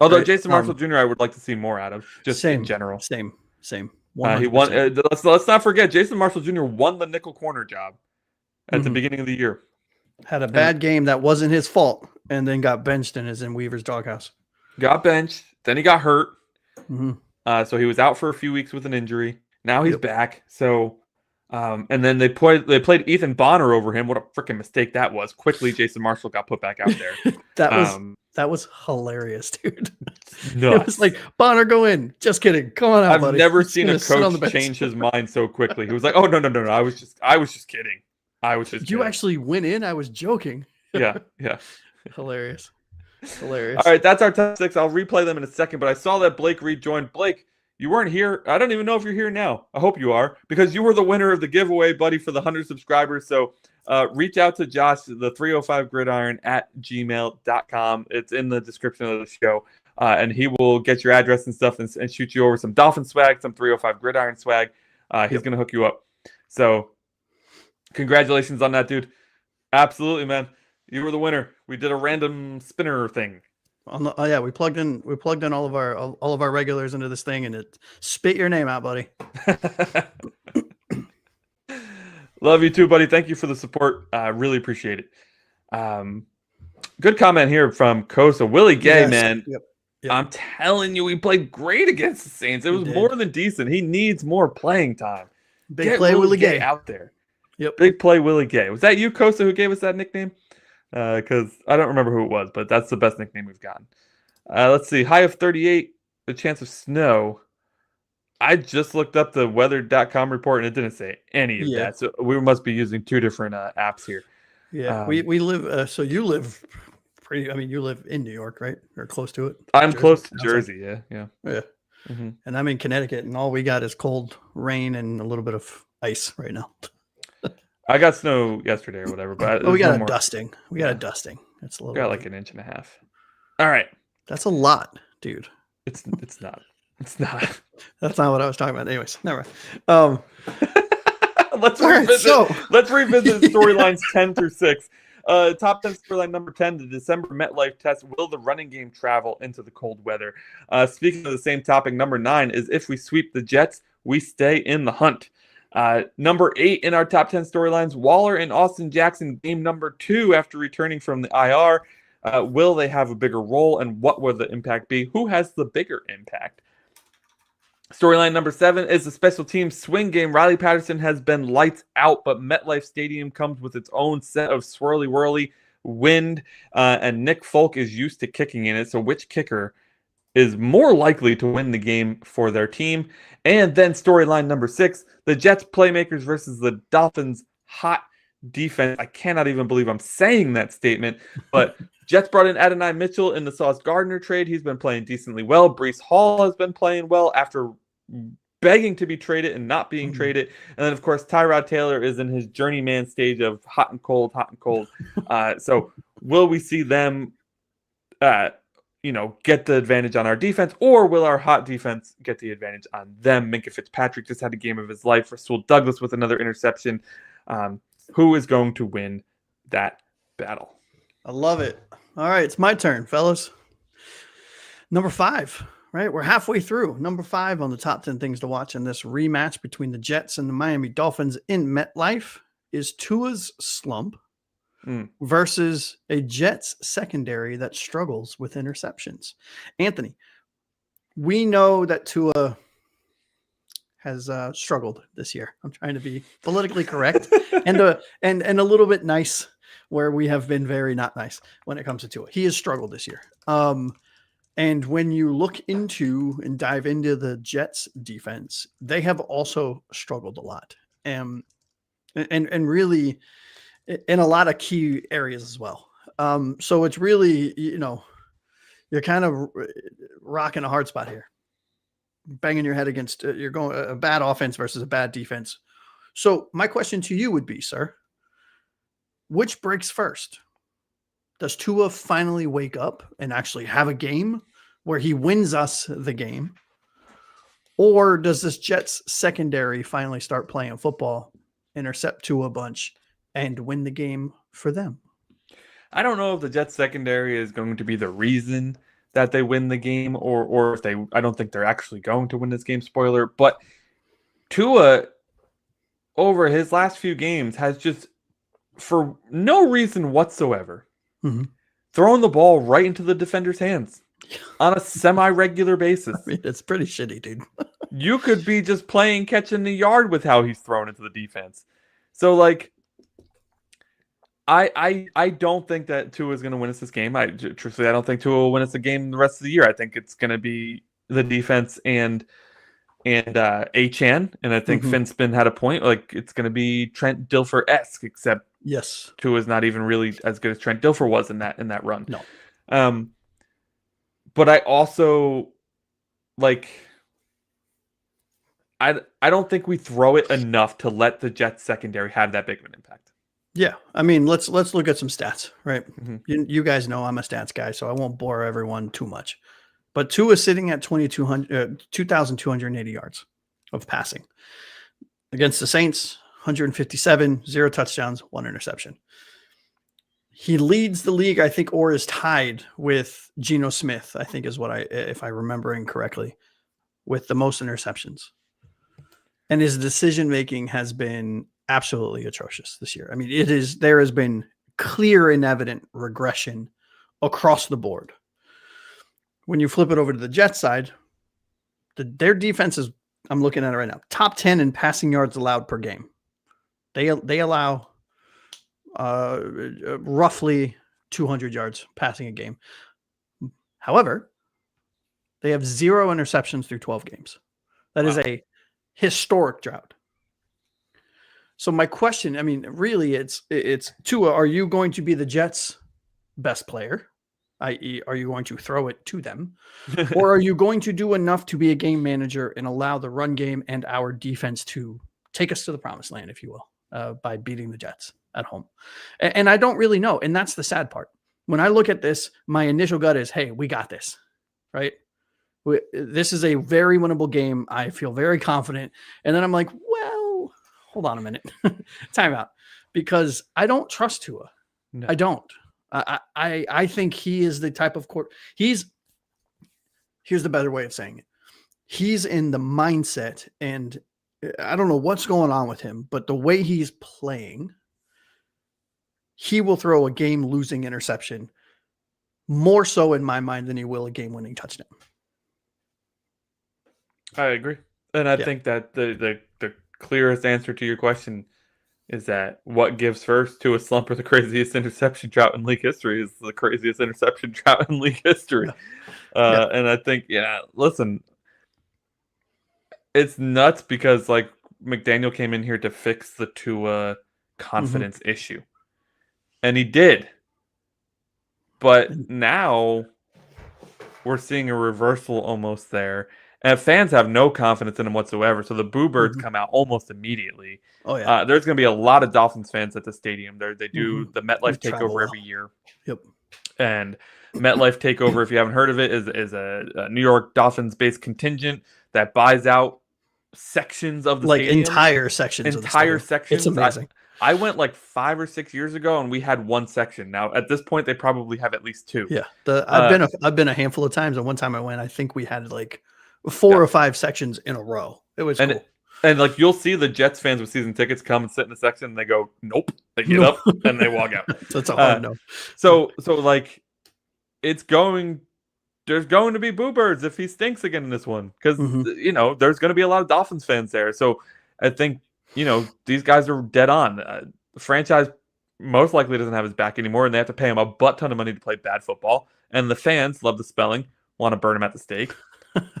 Although right? Jason Marshall Jr., I would like to see more out of, just in general. Same. He won. Let's not forget, Jason Marshall Jr. won the nickel corner job at the beginning of the year. Had a bad game that wasn't his fault, and then got benched and is in Weaver's doghouse. Got benched, then he got hurt. So he was out for a few weeks with an injury. Now he's back. So, and then they played Ethan Bonner over him. What a freaking mistake that was! Quickly, Jason Marshall got put back out there. That was hilarious, dude. Nuts. It was like, Bonner, go in. Just kidding. Come on out, buddy. I've never seen a coach change his mind so quickly. He was like, "Oh no! I was just kidding. You actually went in? I was joking." Yeah. Hilarious. All right, that's our top 6. I'll replay them in a second, but I saw that Blake rejoined. Blake, you weren't here. I don't even know if you're here now. I hope you are, because you were the winner of the giveaway, buddy, for the 100 subscribers. So reach out to Josh, the 305gridiron at gmail.com. It's in the description of the show, and he will get your address and stuff and shoot you over some Dolphin swag, some 305 Gridiron swag. He's going to hook you up. So congratulations on that, dude. Absolutely, man. You were the winner. We did a random spinner thing. We plugged in all of our regulars into this thing, and it spit your name out, buddy. Love you too, buddy. Thank you for the support. Really appreciate it. Good comment here from Kosa. Willie Gay, man. Yep. I'm telling you, he played great against the Saints. It was more than decent. He needs more playing time. Big play Willie Gay out there. Yep. Big play Willie Gay. Was that you, Kosa, who gave us that nickname? Because I don't remember who it was, but that's the best nickname we've gotten. Let's see. High of 38, the chance of snow. I just looked up the weather.com report, and it didn't say any of that. So we must be using 2 different apps here. Yeah, we live. So you live you live in New York, right? Or close to it? I'm close to Jersey, yeah. Mm-hmm. And I'm in Connecticut, and all we got is cold rain and a little bit of ice right now. I got snow yesterday or whatever, but we got a dusting. We got a dusting. It's a little. We got like an inch and a half. All right, that's a lot, dude. It's not. It's not. That's not what I was talking about. Anyways, never mind. Let's revisit storylines 10 through 6. Top 10 storyline number 10, the December MetLife test. Will the running game travel into the cold weather? Speaking of the same topic, number 9 is if we sweep the Jets, we stay in the hunt. Number 8 in our top 10 storylines, Waller and Austin Jackson, game number 2 after returning from the IR. Will they have a bigger role, and what will the impact be? Who has the bigger impact? Storyline number 7 is the special team swing game. Riley Patterson has been lights out, but MetLife Stadium comes with its own set of swirly-whirly wind, and Nick Folk is used to kicking in it. So which kicker is more likely to win the game for their team? And then storyline number 6, the Jets playmakers versus the Dolphins hot defense. I cannot even believe I'm saying that statement, but Jets brought in Adonai Mitchell in the Sauce Gardner trade. He's been playing decently well. Breece Hall has been playing well after begging to be traded and not being traded. And then, of course, Tyrod Taylor is in his journeyman stage of hot and cold. So will we see them, get the advantage on our defense, or will our hot defense get the advantage on them? Minkah Fitzpatrick just had a game of his life. Rasul Douglas with another interception. Who is going to win that battle? I love it. All right, it's my turn, fellas. Number 5, right? We're halfway through. Number 5 on the top 10 things to watch in this rematch between the Jets and the Miami Dolphins in MetLife is Tua's slump versus a Jets secondary that struggles with interceptions. Anthony, we know that Tua has struggled this year. I'm trying to be politically correct and a little bit nice, where we have been very not nice when it comes to Tua. He has struggled this year. And when you look into and dive into the Jets defense, they have also struggled a lot. And really in a lot of key areas as well. So it's really, you're kind of rocking a hard spot here. Banging your head against you're going a bad offense versus a bad defense. So my question to you would be, sir, which breaks first? Does Tua finally wake up and actually have a game where he wins us the game? Or does this Jets secondary finally start playing football, intercept Tua a bunch, and win the game for them? I don't know if the Jets secondary is going to be the reason that they win the game, or if I don't think they're actually going to win this game, spoiler, but Tua over his last few games has just, for no reason whatsoever, thrown the ball right into the defender's hands on a semi-regular basis. I mean, it's pretty shitty, dude. You could be just playing catch in the yard with how he's thrown into the defense. So, like, I don't think that Tua is going to win us this game. Truthfully, I don't think Tua will win us the game the rest of the year. I think it's going to be the defense and Achane, and I think Finspin had a point. Like, it's going to be Trent Dilfer-esque, except yes, Tua is not even really as good as Trent Dilfer was in that run. No, but I also I don't think we throw it enough to let the Jets secondary have that big of an impact. Yeah, I mean, let's look at some stats, right? You guys know I'm a stats guy, so I won't bore everyone too much. But Tua is sitting at 2,280 yards of passing. Against the Saints, 157, 0 touchdowns, 1 interception. He leads the league, I think, or is tied with Geno Smith, I think is if I remembering correctly, with the most interceptions. And his decision-making has been absolutely atrocious this year. I mean, there has been clear and evident regression across the board. When you flip it over to the Jets side, their defense is, I'm looking at it right now, top 10 in passing yards allowed per game. They allow roughly 200 yards passing a game. However, they have 0 interceptions through 12 games. That is a historic drought. So my question, I mean, really, it's Tua, are you going to be the Jets' best player? I.e., are you going to throw it to them? Or are you going to do enough to be a game manager and allow the run game and our defense to take us to the promised land, if you will, by beating the Jets at home? And I don't really know. And that's the sad part. When I look at this, my initial gut is, hey, we got this, right? This is a very winnable game. I feel very confident. And then I'm like, well, hold on a minute. Time out. Because I don't trust Tua. No. I don't. I think he is the type of here's the better way of saying it. He's in the mindset, and I don't know what's going on with him, but the way he's playing, he will throw a game-losing interception more so in my mind than he will a game-winning touchdown. I agree. And I think that the clearest answer to your question is that what gives first to a slump or the craziest interception drought in league history is the craziest interception drought in league history. And I think, listen, it's nuts because like McDaniel came in here to fix the Tua confidence issue. And he did. But now we're seeing a reversal almost there. And fans have no confidence in him whatsoever. So the boo birds come out almost immediately. Oh, yeah. There's going to be a lot of Dolphins fans at the stadium. They do the MetLife takeover every year. Yep. And MetLife takeover, if you haven't heard of it, is a New York Dolphins-based contingent that buys out sections of the stadium. Entire sections of the stadium. Sections. It's amazing. I went like 5 or 6 years ago, and we had one section. Now at this point, they probably have at least two. Yeah, Uh, I've been a handful of times, and one time I went, I think we had like 4 yeah. or 5 sections in a row. It was And cool. and like you'll see the Jets fans with season tickets come and sit in the section, and they go, "Nope." They get No, up and they walk out. that's a hard no. So like it's going. There's going to be boo birds if he stinks again in this one because Mhm. there's going to be a lot of Dolphins fans there. So I think these guys are dead on. The franchise most likely doesn't have his back anymore, and they have to pay him a butt ton of money to play bad football. And the fans love the spelling, want to burn him at the stake.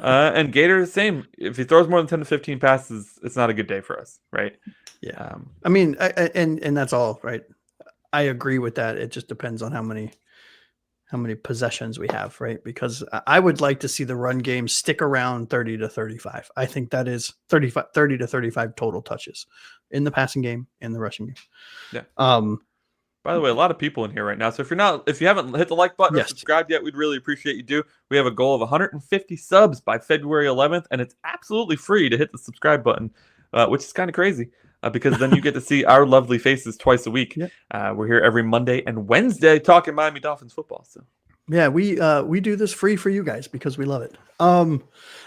And Gator the same. If he throws more than 10 to 15 passes, it's not a good day for us, right? Yeah. I mean, and that's all right. I agree with that. It just depends on how many possessions we have, right? Because I would like to see the run game stick around 30 to 35. I think that is 30 to 35 total touches in the passing game and the rushing game. Yeah. By the way, a lot of people in here right now. So if you haven't hit the like button or subscribed yet, we'd really appreciate you do. We have a goal of 150 subs by February 11th, and it's absolutely free to hit the subscribe button, which is kind of crazy because then you get to see our lovely faces twice a week. Yeah. We're here every Monday and Wednesday talking Miami Dolphins football. So yeah, we do this free for you guys because we love it. All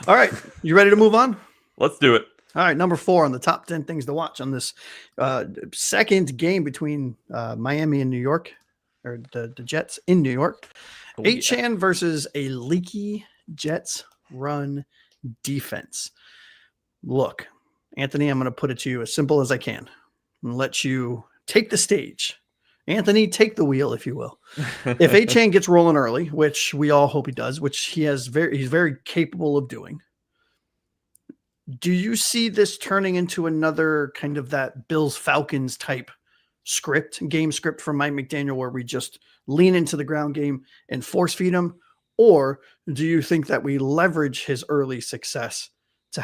right, you ready to move on? Let's do it. All right, number 4 on the top 10 things to watch on this second game between Miami and New York, or the Jets in New York. Achane versus a leaky Jets run defense. Look, Anthony, I'm going to put it to you as simple as I can and let you take the stage. Anthony, take the wheel, if you will. If Achane gets rolling early, which we all hope he does, which he's very capable of doing, do you see this turning into another kind of that Bills Falcons type game script from Mike McDaniel where we just lean into the ground game and force feed him? Or do you think that we leverage his early success to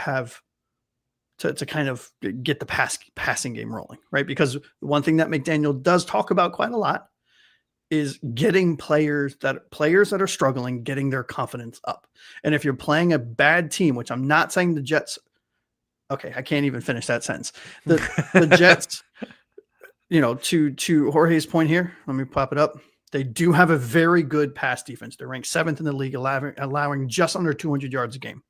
kind of get the passing game rolling, right? Because one thing that McDaniel does talk about quite a lot is getting players that are struggling, getting their confidence up. And if you're playing a bad team, which I'm not saying the Jets, okay, I can't even finish that sentence. The Jets, to Jorge's point here, let me pop it up. They do have a very good pass defense. They're ranked 7th in the league, allowing just under 200 yards a game.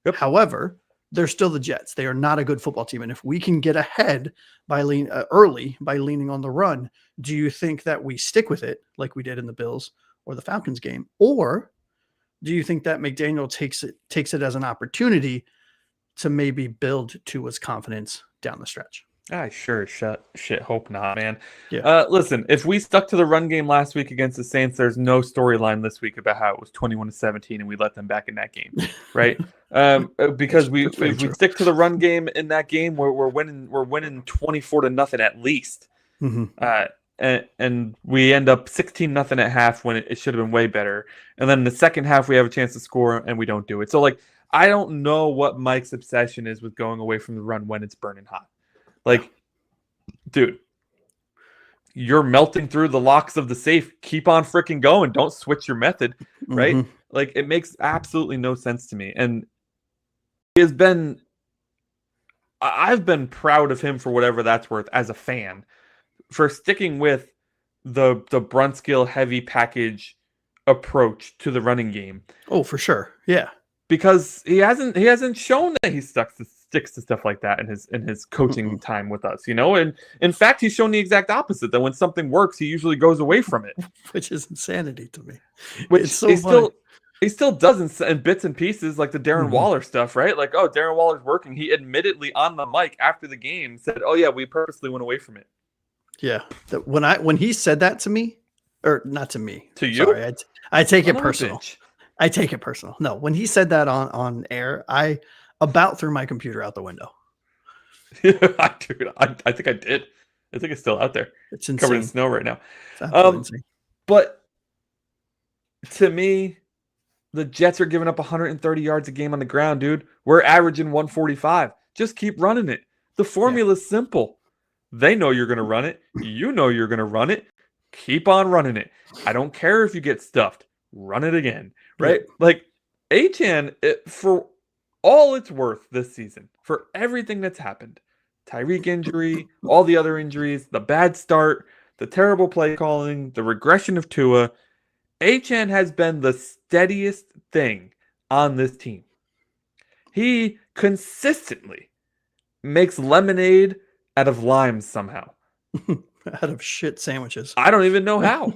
Yep. However, they're still the Jets. They are not a good football team. And if we can get ahead early by leaning on the run, do you think that we stick with it like we did in the Bills or the Falcons game? Or do you think that McDaniel takes it as an opportunity to maybe build to his confidence down the stretch? I sure shit hope not, man. Yeah. Listen, if we stuck to the run game last week against the Saints, there's no storyline this week about how it was 21-17 and we let them back in that game, right? Because if we stick to the run game in that game, we're winning 24-0 at least. Mm-hmm. And we end up 16-0 at half when it should have been way better. And then in the second half, we have a chance to score and we don't do it. So like, I don't know what Mike's obsession is with going away from the run when it's burning hot. Like, dude, you're melting through the locks of the safe. Keep on freaking going. Don't switch your method, right? Mm-hmm. Like, it makes absolutely no sense to me. And I've been proud of him for whatever that's worth as a fan for sticking with the Brunskill heavy package approach to the running game. Oh, for sure. Yeah. Because he hasn't shown that he sticks to stuff like that in his coaching time with us, and in fact he's shown the exact opposite, that when something works he usually goes away from it, which is insanity to me. Which it's so he still does in bits and pieces, like the Darren Waller stuff, right? Like, oh, Darren Waller's working. He admittedly on the mic after the game said, oh yeah, we purposely went away from it. Yeah, when he said that to me, or not to me, to you, sorry, I take it personal. I take it personal. No, when he said that on air, I about threw my computer out the window. Dude, I think I did. I think it's still out there. It's insane. Covered in snow right now. Insane. But to me, the Jets are giving up 130 yards a game on the ground, dude. We're averaging 145. Just keep running it. The formula's simple. They know you're going to run it. You know you're going to run it. Keep on running it. I don't care if you get stuffed. Run it again. Right? Yeah. Like, Achane, for all it's worth this season, for everything that's happened, Tyreek injury, all the other injuries, the bad start, the terrible play calling, the regression of Tua, Achane has been the steadiest thing on this team. He consistently makes lemonade out of limes somehow. Out of shit sandwiches. I don't even know how.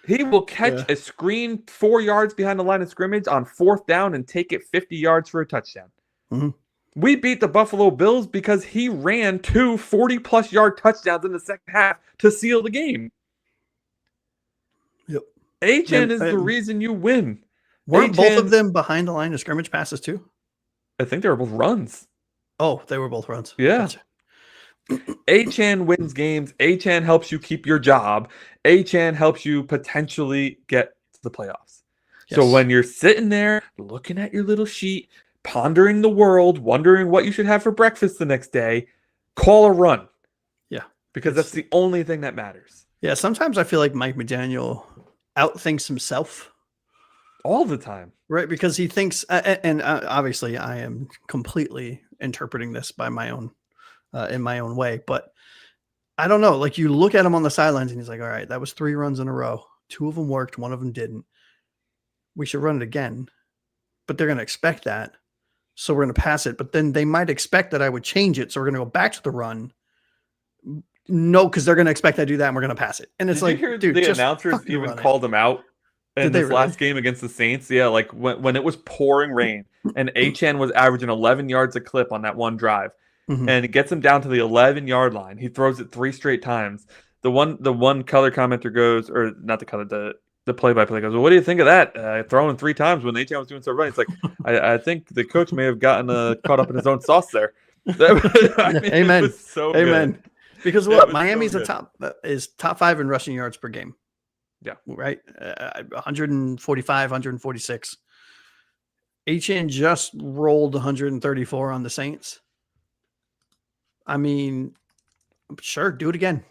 He will catch a screen 4 yards behind the line of scrimmage on 4th down and take it 50 yards for a touchdown. Mm-hmm. We beat the Buffalo Bills because he ran 2 40-plus yard touchdowns in the second half to seal the game. Yep. Achane is the reason you win. Weren't both of them behind the line of scrimmage passes too? I think they were both runs. Oh, they were both runs. Yeah. Gotcha. Achane wins games. Achane helps you keep your job. Achane helps you potentially get to the playoffs. Yes. So when you're sitting there looking at your little sheet, pondering the world, wondering what you should have for breakfast the next day, call a run. Yeah. Because that's the only thing that matters. Yeah, sometimes I feel like Mike McDaniel outthinks himself. All the time. Right, because he thinks, and obviously I am completely interpreting this by my own, in my own way, but I don't know. Like, you look at him on the sidelines and he's like, all right, that was 3 runs in a row. 2 of them worked. 1 of them didn't. We should run it again, but they're going to expect that. So we're going to pass it, but then they might expect that I would change it. So we're going to go back to the run. No, because they're going to expect I do that and we're going to pass it. And it's like, dude, the announcers even called him out in this last game against the Saints. Yeah, like when it was pouring rain and Achane was averaging 11 yards a clip on that one drive. Mm-hmm. And it gets him down to the 11-yard line. He throws it 3 straight times. The one color commenter goes, or not the color, the play-by-play goes, well, what do you think of that? Throwing 3 times when Achane was doing so right. It's like, I think the coach may have gotten caught up in his own sauce there. Amen. It was so Amen. Good. Because what Miami's top 5 in rushing yards per game. Yeah. Right. 145, 146. Achane just rolled 134 on the Saints. I mean, sure, do it again.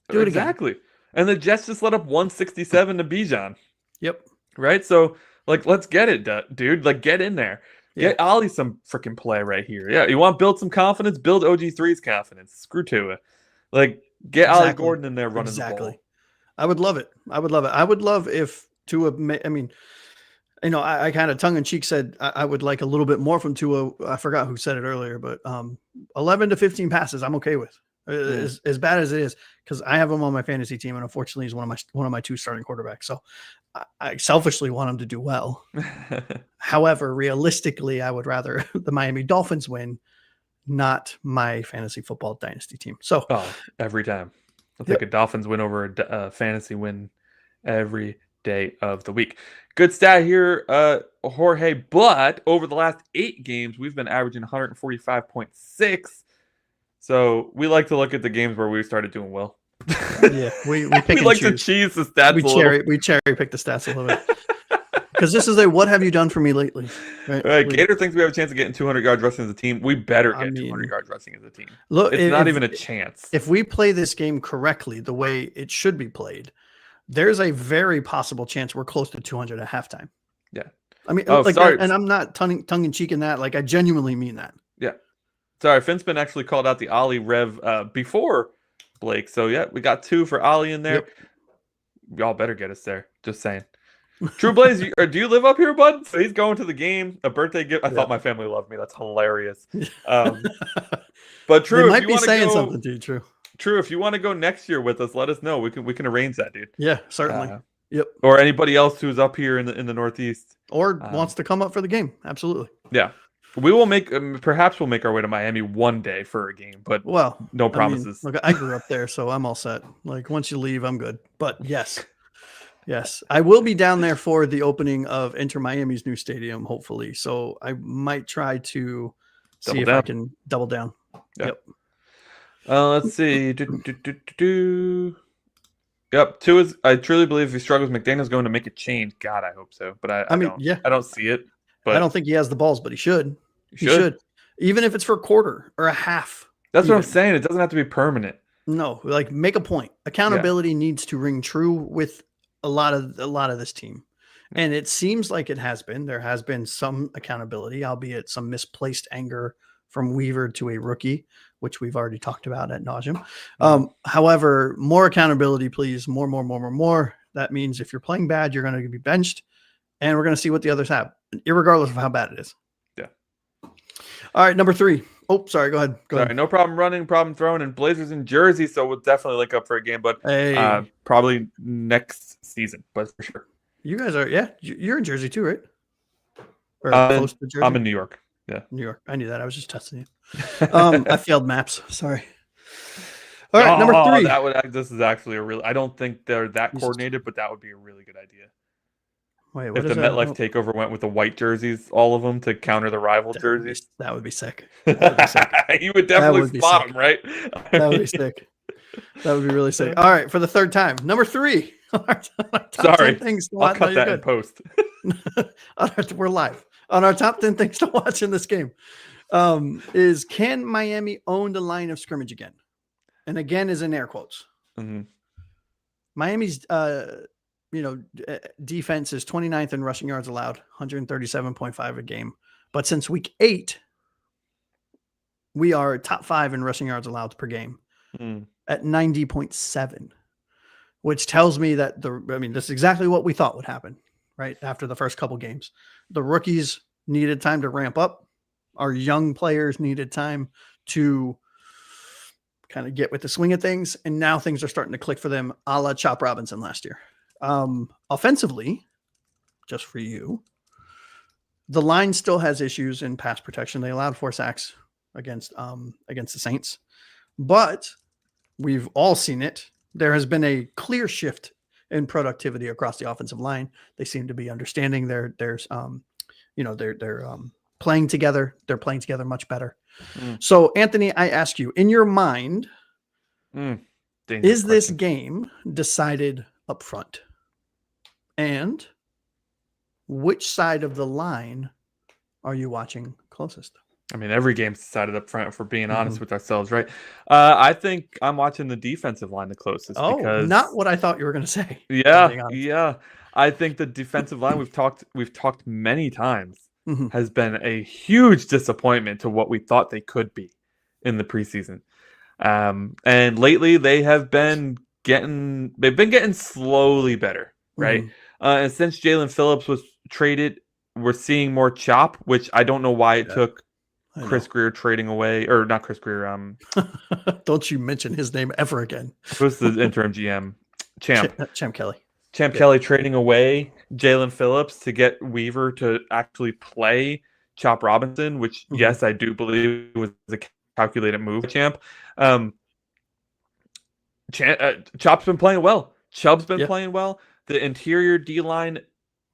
Do it exactly. Again. And the Jets just let up 167 to Bijan. Yep. Right? So, like, let's get it, dude. Like, get in there. Get Ollie some freaking play right here. Yeah, you want to build some confidence? Build OG3's confidence. Screw Tua. Like, get Ollie Gordon in there running the ball. I would love it. I would love if Tua, I mean, you know, I kind of tongue-in-cheek said I would like a little bit more from Tua. I forgot who said it earlier, but 11 to 15 passes I'm okay with. As bad as it is, because I have him on my fantasy team, and unfortunately he's one of my 2 starting quarterbacks. So I selfishly want him to do well. However, realistically, I would rather the Miami Dolphins win, not my fantasy football dynasty team. So every time I'll take a Dolphins win over a fantasy win every day of the week. Good stat here, Jorge, but over the last 8 games, we've been averaging 145.6. So we like to look at the games where we started doing well. Yeah, we pick we like to cheese the stats we cherry pick the stats a little bit. Because this is what have you done for me lately? Right? Gator thinks we have a chance of getting 200 yards rushing as a team. We better get 200 yards rushing as a team. Look, it's not even a chance. If we play this game correctly, the way it should be played, there's a very possible chance we're close to 200 at halftime. Yeah. I mean, and I'm not tongue in cheek in that. Like, I genuinely mean that. Yeah. Sorry, Finspin actually called out the Ollie Rev before Blake. So, yeah, we got 2 for Ollie in there. Yep. Y'all better get us there. Just saying. True Blaze, do you live up here, bud? So he's going to the game, a birthday gift. I thought my family loved me. That's hilarious. But True, they might be saying something to you, True. True, if you want to go next year with us, let us know. We can arrange that, dude. Yeah, certainly. Yep. Or anybody else who's up here in the Northeast, or wants to come up for the game. Absolutely. Yeah, we will make. Perhaps we'll make our way to Miami one day for a game, but no promises. I mean, look, I grew up there, so I'm all set. Like, once you leave, I'm good. But yes, I will be down there for the opening of Inter Miami's new stadium, hopefully. So I might try to see if I can double down. Yeah. Yep. Let's see. Yep. I truly believe if he struggles, McDaniel's going to make a change. God, I hope so. But I don't see it. But I don't think he has the balls, but he should. He should. Even if it's for a quarter or a half. That's what I'm saying. It doesn't have to be permanent. No, like, make a point. Accountability needs to ring true with a lot of this team. And it seems like it has been. There has been some accountability, albeit some misplaced anger from Weaver to a rookie, which we've already talked about ad nauseum. However, more accountability, please. More. That means if you're playing bad, you're going to be benched, and we're going to see what the others have, irregardless of how bad it is. Yeah. All right, number 3. Oh, sorry. Go ahead. Sorry, no problem running, problem throwing, and Blazers in Jersey, so we'll definitely link up for a game, but Hey. probably next season, but for sure. You guys are, you're in Jersey too, right? Or close to Jersey? I'm in New York. Yeah. New York. I knew that. I was just testing you. I failed maps. Sorry. All right, number 3. This is actually I don't think they're that coordinated, but that would be a really good idea. Wait, if the MetLife takeover went with the white jerseys, all of them, to counter the rival jerseys. That would be sick. That would be sick. You would definitely spot them, right? That would be sick. That would be really sick. All right, for the 3rd time. Number 3. Sorry. I'll cut that in post. We're live. On our top 10 things to watch in this game is, can Miami own the line of scrimmage again? And again is in air quotes. Mm-hmm. Miami's defense is 29th in rushing yards allowed, 137.5 a game. But since week 8, we are top 5 in rushing yards allowed per game at 90.7, which tells me that this is exactly what we thought would happen, right? After the first couple games, the rookies needed time to ramp up. Our young players needed time to kind of get with the swing of things. And now things are starting to click for them, a la Chop Robinson last year. Offensively, just for you, the line still has issues in pass protection. They allowed 4 sacks against the Saints, but we've all seen it. There has been a clear shift in productivity across the offensive line. They seem to be understanding they're playing together. They're playing together much better. So, Anthony, I ask you, in your mind, is this game decided up front? And which side of the line are you watching closest? I mean, every game's decided up front, if we're being honest with ourselves, right? I think I'm watching the defensive line the closest. Oh, because, not what I thought you were going to say. Yeah. I think the defensive line, we've talked many times, has been a huge disappointment to what we thought they could be in the preseason. And lately they've been getting slowly better, right? And since Jalen Phillips was traded, we're seeing more chop, which I don't know why it took Chris Greer trading away, or not Chris Greer. Don't you mention his name ever again. Who's the interim GM? Champ Kelly. Kelly trading away Jalen Phillips to get Weaver to actually play Chop Robinson, which, yes, I do believe was a calculated move. Chop's been playing well. Chubb's been playing well. The interior D-line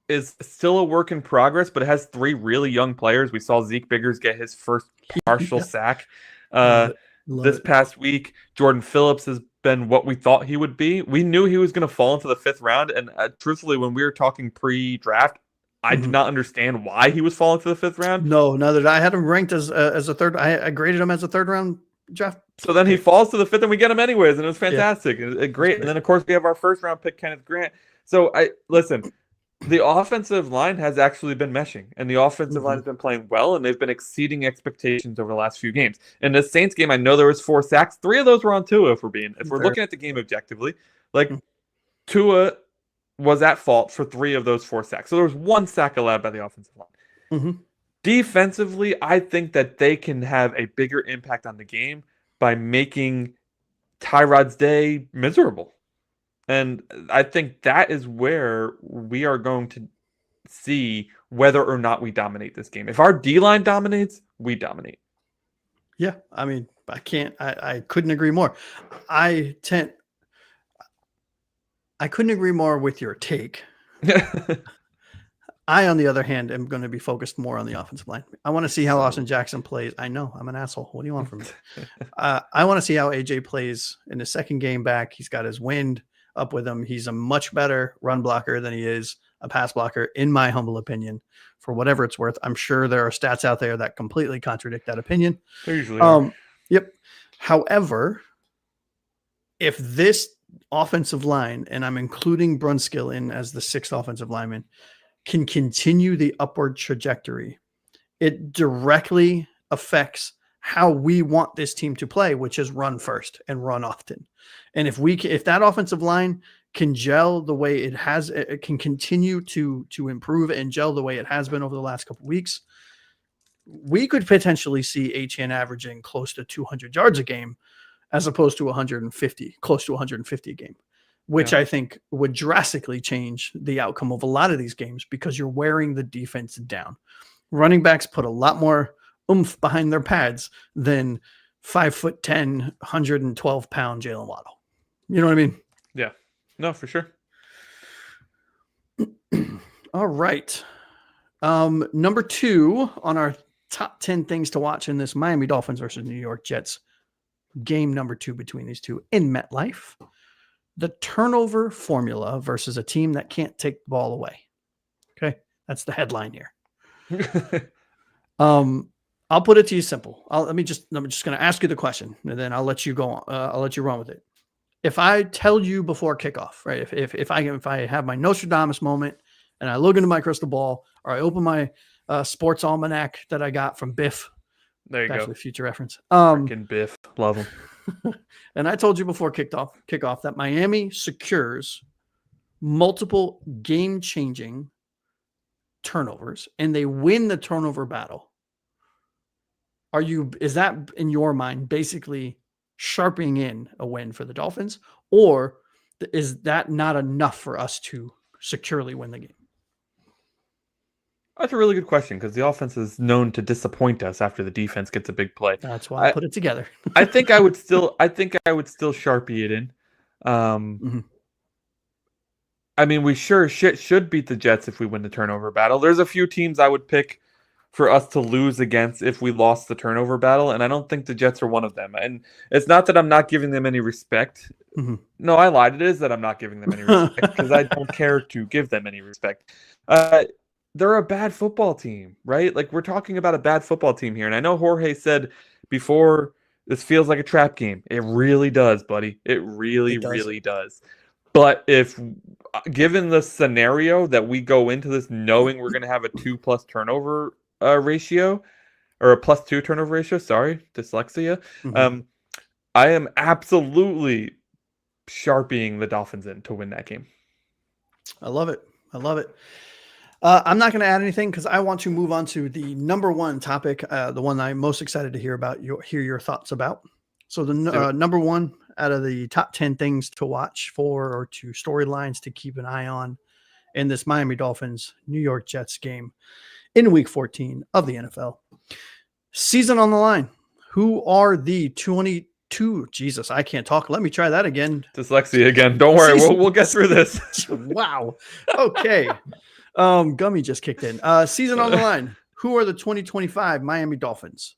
is still a work in progress, but it has 3 really young players. We saw Zeke Biggers get his first partial sack this past week. Jordan Phillips has been what we thought he would be. We knew he was going to fall into the 5th round, and truthfully, when we were talking pre-draft, I did not understand why he was falling to the 5th round. No, neither did I. Had him ranked as a third. I graded him as a 3rd round draft. So then he falls to the 5th, and we get him anyways, and it was fantastic. Great. And then, of course, we have our 1st round pick, Kenneth Grant. So listen. The offensive line has actually been meshing, and the offensive line has been playing well, and they've been exceeding expectations over the last few games. In the Saints game, I know there was 4 sacks. 3 of those were on Tua, if we're looking at the game objectively. Tua was at fault for 3 of those 4 sacks. So there was 1 sack allowed by the offensive line. Defensively, I think that they can have a bigger impact on the game by making Tyrod's day miserable. And I think that is where we are going to see whether or not we dominate this game. If our D-line dominates, we dominate. Yeah, I mean, I couldn't agree more. I couldn't agree more with your take. I, on the other hand, am going to be focused more on the offensive line. I want to see how Austin Jackson plays. I know, I'm an asshole. What do you want from me? I want to see how AJ plays in his 2nd game back. He's got his wind up with him. He's a much better run blocker than he is a pass blocker, in my humble opinion, for whatever it's worth. I'm sure there are stats out there that completely contradict that opinion. There usually are. Yep. However, if this offensive line, and I'm including Brunskill in as the 6th offensive lineman, can continue the upward trajectory, it directly affects how we want this team to play, which is run first and run often. And if that offensive line can gel the way it can continue to improve and gel the way it has been over the last couple of weeks, we could potentially see Achane averaging close to 200 yards a game as opposed to 150, close to 150 a game, which I think would drastically change the outcome of a lot of these games because you're wearing the defense down. Running backs put a lot more oomph behind their pads than 5'10", 112-pound Jalen Waddle. You know what I mean? Yeah. No, for sure. All right. Number 2 on our top 10 things to watch in this Miami Dolphins versus New York Jets game, number 2 between these two in MetLife, the turnover formula versus a team that can't take the ball away. Okay. That's the headline here. I'll put it to you simple. I'm just going to ask you the question and then I'll let you go on. I'll let you run with it. If I tell you before kickoff, right? If I have my Nostradamus moment and I look into my crystal ball or I open my sports almanac that I got from Biff. There you go. The future reference. Freaking Biff. Love him. And I told you before kickoff that Miami secures multiple game-changing turnovers and they win the turnover battle. Is that in your mind basically sharpening in a win for the Dolphins, or is that not enough for us to securely win the game? That's a really good question because the offense is known to disappoint us after the defense gets a big play. That's why I put it together. I think I would still Sharpie it in. I mean, we should beat the Jets if we win the turnover battle. There's a few teams I would pick for us to lose against if we lost the turnover battle, and I don't think the Jets are one of them. And it's not that I'm not giving them any respect. No, I lied. It is that I'm not giving them any respect because I don't care to give them any respect. They're a bad football team, right? Like, we're talking about a bad football team here. And I know Jorge said before, this feels like a trap game. It really does, buddy. It really does. But if given the scenario that we go into this knowing we're going to have a 2+ turnover ratio, or a +2 turnover ratio, sorry, dyslexia, I am absolutely sharpieing the Dolphins in to win that game. I love it. I'm not going to add anything because I want to move on to the number 1 topic, the one I'm most excited to hear your thoughts about. So the number 1 out of the top 10 things to watch for, or to storylines to keep an eye on in this Miami Dolphins New York Jets game in week 14 of the NFL season on the line. Who are the 22? Jesus, I can't talk. Let me try that again. Dyslexia again. Don't worry. We'll get through this. Wow. Okay. Gummy just kicked in. Season on the line. Who are the 2025 Miami Dolphins?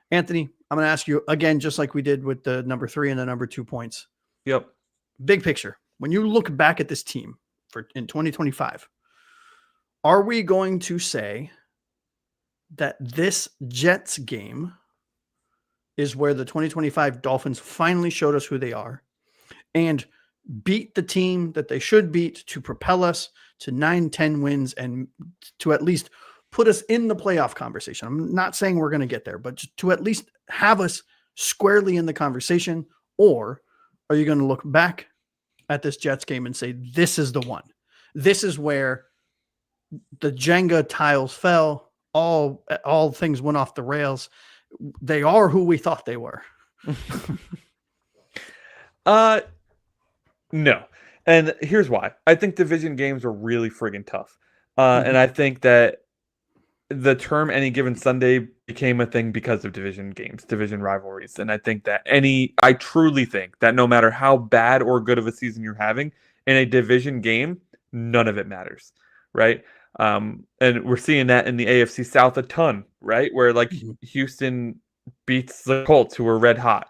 Anthony, I'm going to ask you again, just like we did with the number 3 and the number 2 points. Yep. Big picture. When you look back at this team in 2025, are we going to say that this Jets game is where the 2025 Dolphins finally showed us who they are and beat the team that they should beat to propel us to 9-10 wins and to at least put us in the playoff conversation? I'm not saying we're going to get there, but to at least have us squarely in the conversation. Or are you going to look back at this Jets game and say, this is the one? This is where the Jenga tiles fell. All things went off the rails. They are who we thought they were. No. And here's why. I think division games are really friggin' tough. And I think that the term any given Sunday became a thing because of division games, division rivalries. And I think that I truly think that no matter how bad or good of a season you're having in a division game, none of it matters, right? And we're seeing that in the AFC South a ton, right? Where like Houston beats the Colts, who are red hot.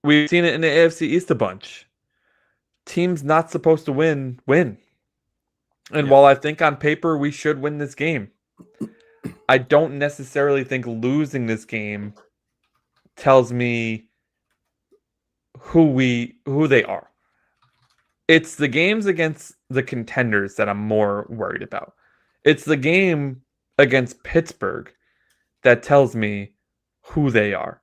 We've seen it in the AFC East a bunch. Teams not supposed to win. And while I think on paper we should win this game, I don't necessarily think losing this game tells me who they are. It's the games against the contenders that I'm more worried about. It's the game against Pittsburgh that tells me who they are.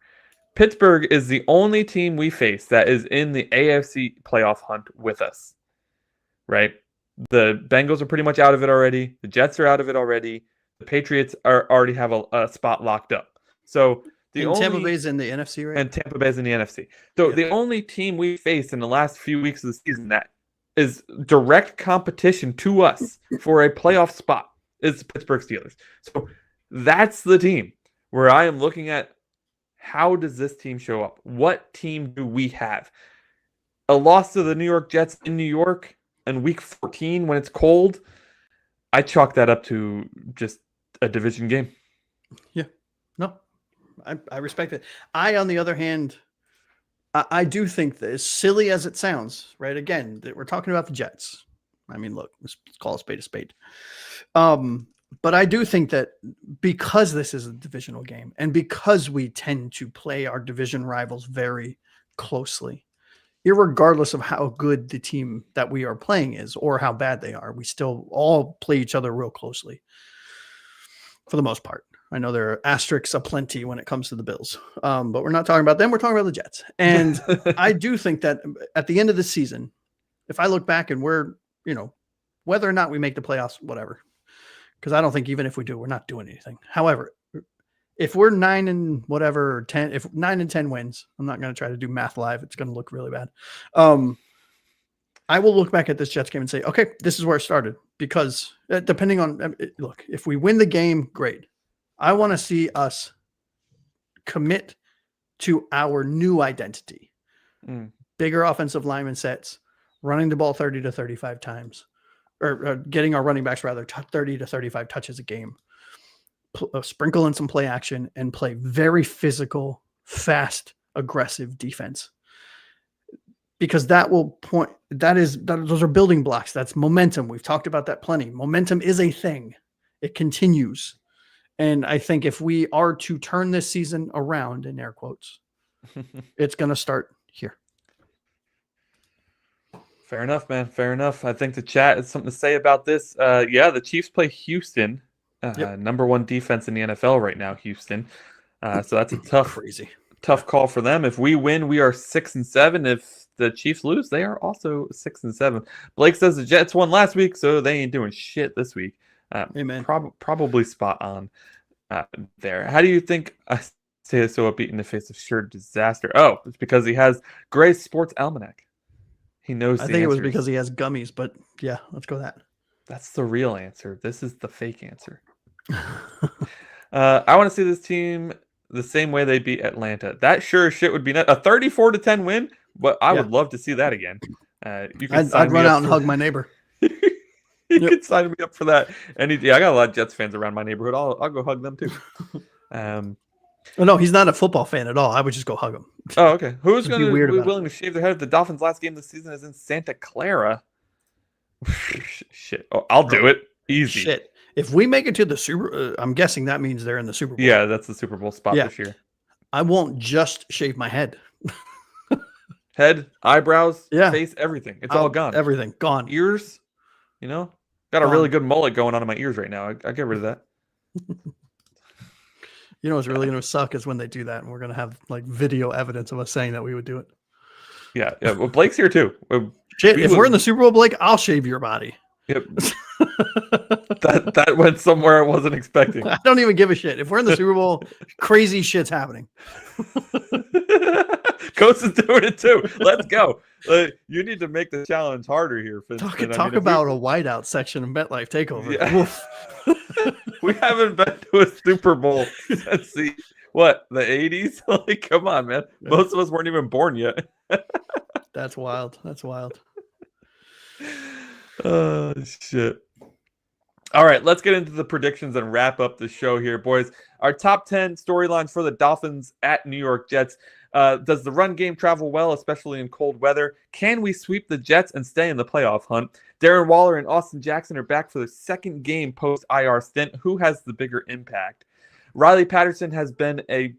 Pittsburgh is the only team we face that is in the AFC playoff hunt with us, right? The Bengals are pretty much out of it already. The Jets are out of it already. The Patriots already have a spot locked up. So Tampa Bay's in the NFC, right? And Tampa Bay's in the NFC. So the only team we faced in the last few weeks of the season that is direct competition to us for a playoff spot is the Pittsburgh Steelers. So that's the team where I am looking at, how does this team show up? What team do we have? A loss to the New York Jets in New York in week 14 when it's cold, I chalk that up to just a division game. Yeah. No, I respect it. On the other hand, I do think that, as silly as it sounds, right? Again, that we're talking about the Jets. I mean, look, let's call a spade a spade. But I do think that because this is a divisional game and because we tend to play our division rivals very closely, irregardless of how good the team that we are playing is or how bad they are, we still all play each other real closely for the most part. I know there are asterisks aplenty when it comes to the Bills, but we're not talking about them. We're talking about the Jets. And I do think that at the end of the season, if I look back and we're, whether or not we make the playoffs, whatever, because I don't think even if we do, we're not doing anything. However, if we're 9 and whatever, or 10, if 9 and 10 wins, I'm not going to try to do math live. It's going to look really bad. I will look back at this Jets game and say, okay, this is where it started, because depending on, look, if we win the game, great. I want to see us commit to our new identity. Bigger offensive lineman sets, running the ball 30 to 35 times, or getting our running backs rather 30 to 35 touches a game. Sprinkle in some play action and play very physical, fast, aggressive defense. Because that will point, those are building blocks. That's momentum. We've talked about that plenty. Momentum is a thing. It continues. And I think if we are to turn this season around, in air quotes, it's going to start here. Fair enough, man. Fair enough. I think the chat has something to say about this. The Chiefs play Houston, number one defense in the NFL right now, Houston. So that's a tough call for them. If we win, we are 6-7. If the Chiefs lose, they are also 6-7. Blake says the Jets won last week, so they ain't doing shit this week. Amen. Probably spot on there. How do you think I say so upbeat in the face of sheer disaster? Oh, it's because he has Gray's Sports Almanac. He knows. I think it was because he has gummies, but yeah, let's go with that. That's the real answer. This is the fake answer. I want to see this team the same way they beat Atlanta. That sure as shit would be a 34-10 win, but I would love to see that again. I'd run out and hug my neighbor. You can sign me up for that. I got a lot of Jets fans around my neighborhood. I'll go hug them too. No, he's not a football fan at all. I would just go hug him. Oh, okay. Who's going to be willing to shave their head if the Dolphins' last game this season is in Santa Clara? Shit. Oh, I'll do it. Easy. Shit. If we make it to the Super, I'm guessing that means they're in the Super Bowl. Yeah, that's the Super Bowl spot this year. I won't just shave my head. Head, eyebrows, face, everything. It's all gone. Everything gone. Ears, got a really good mullet going on in my ears right now. I get rid of that. What's really going to suck is when they do that, and we're going to have like video evidence of us saying that we would do it. Yeah. Well, Blake's here too. If we're in the Super Bowl, Blake, I'll shave your body. Yep. that went somewhere I wasn't expecting. I don't even give a shit. If we're in the Super Bowl, crazy shit's happening. Coach is doing it too. Let's go. You need to make the challenge harder here. Talk about a whiteout section of MetLife takeover. Yeah. We haven't been to a Super Bowl since the 80s? Like, come on, man. Most of us weren't even born yet. That's wild. Oh, shit. All right, let's get into the predictions and wrap up the show here, boys. Our top 10 storylines for the Dolphins at New York Jets. Does the run game travel well, especially in cold weather? Can we sweep the Jets and stay in the playoff hunt? Darren Waller and Austin Jackson are back for their second game post-IR stint. Who has the bigger impact? Riley Patterson has been a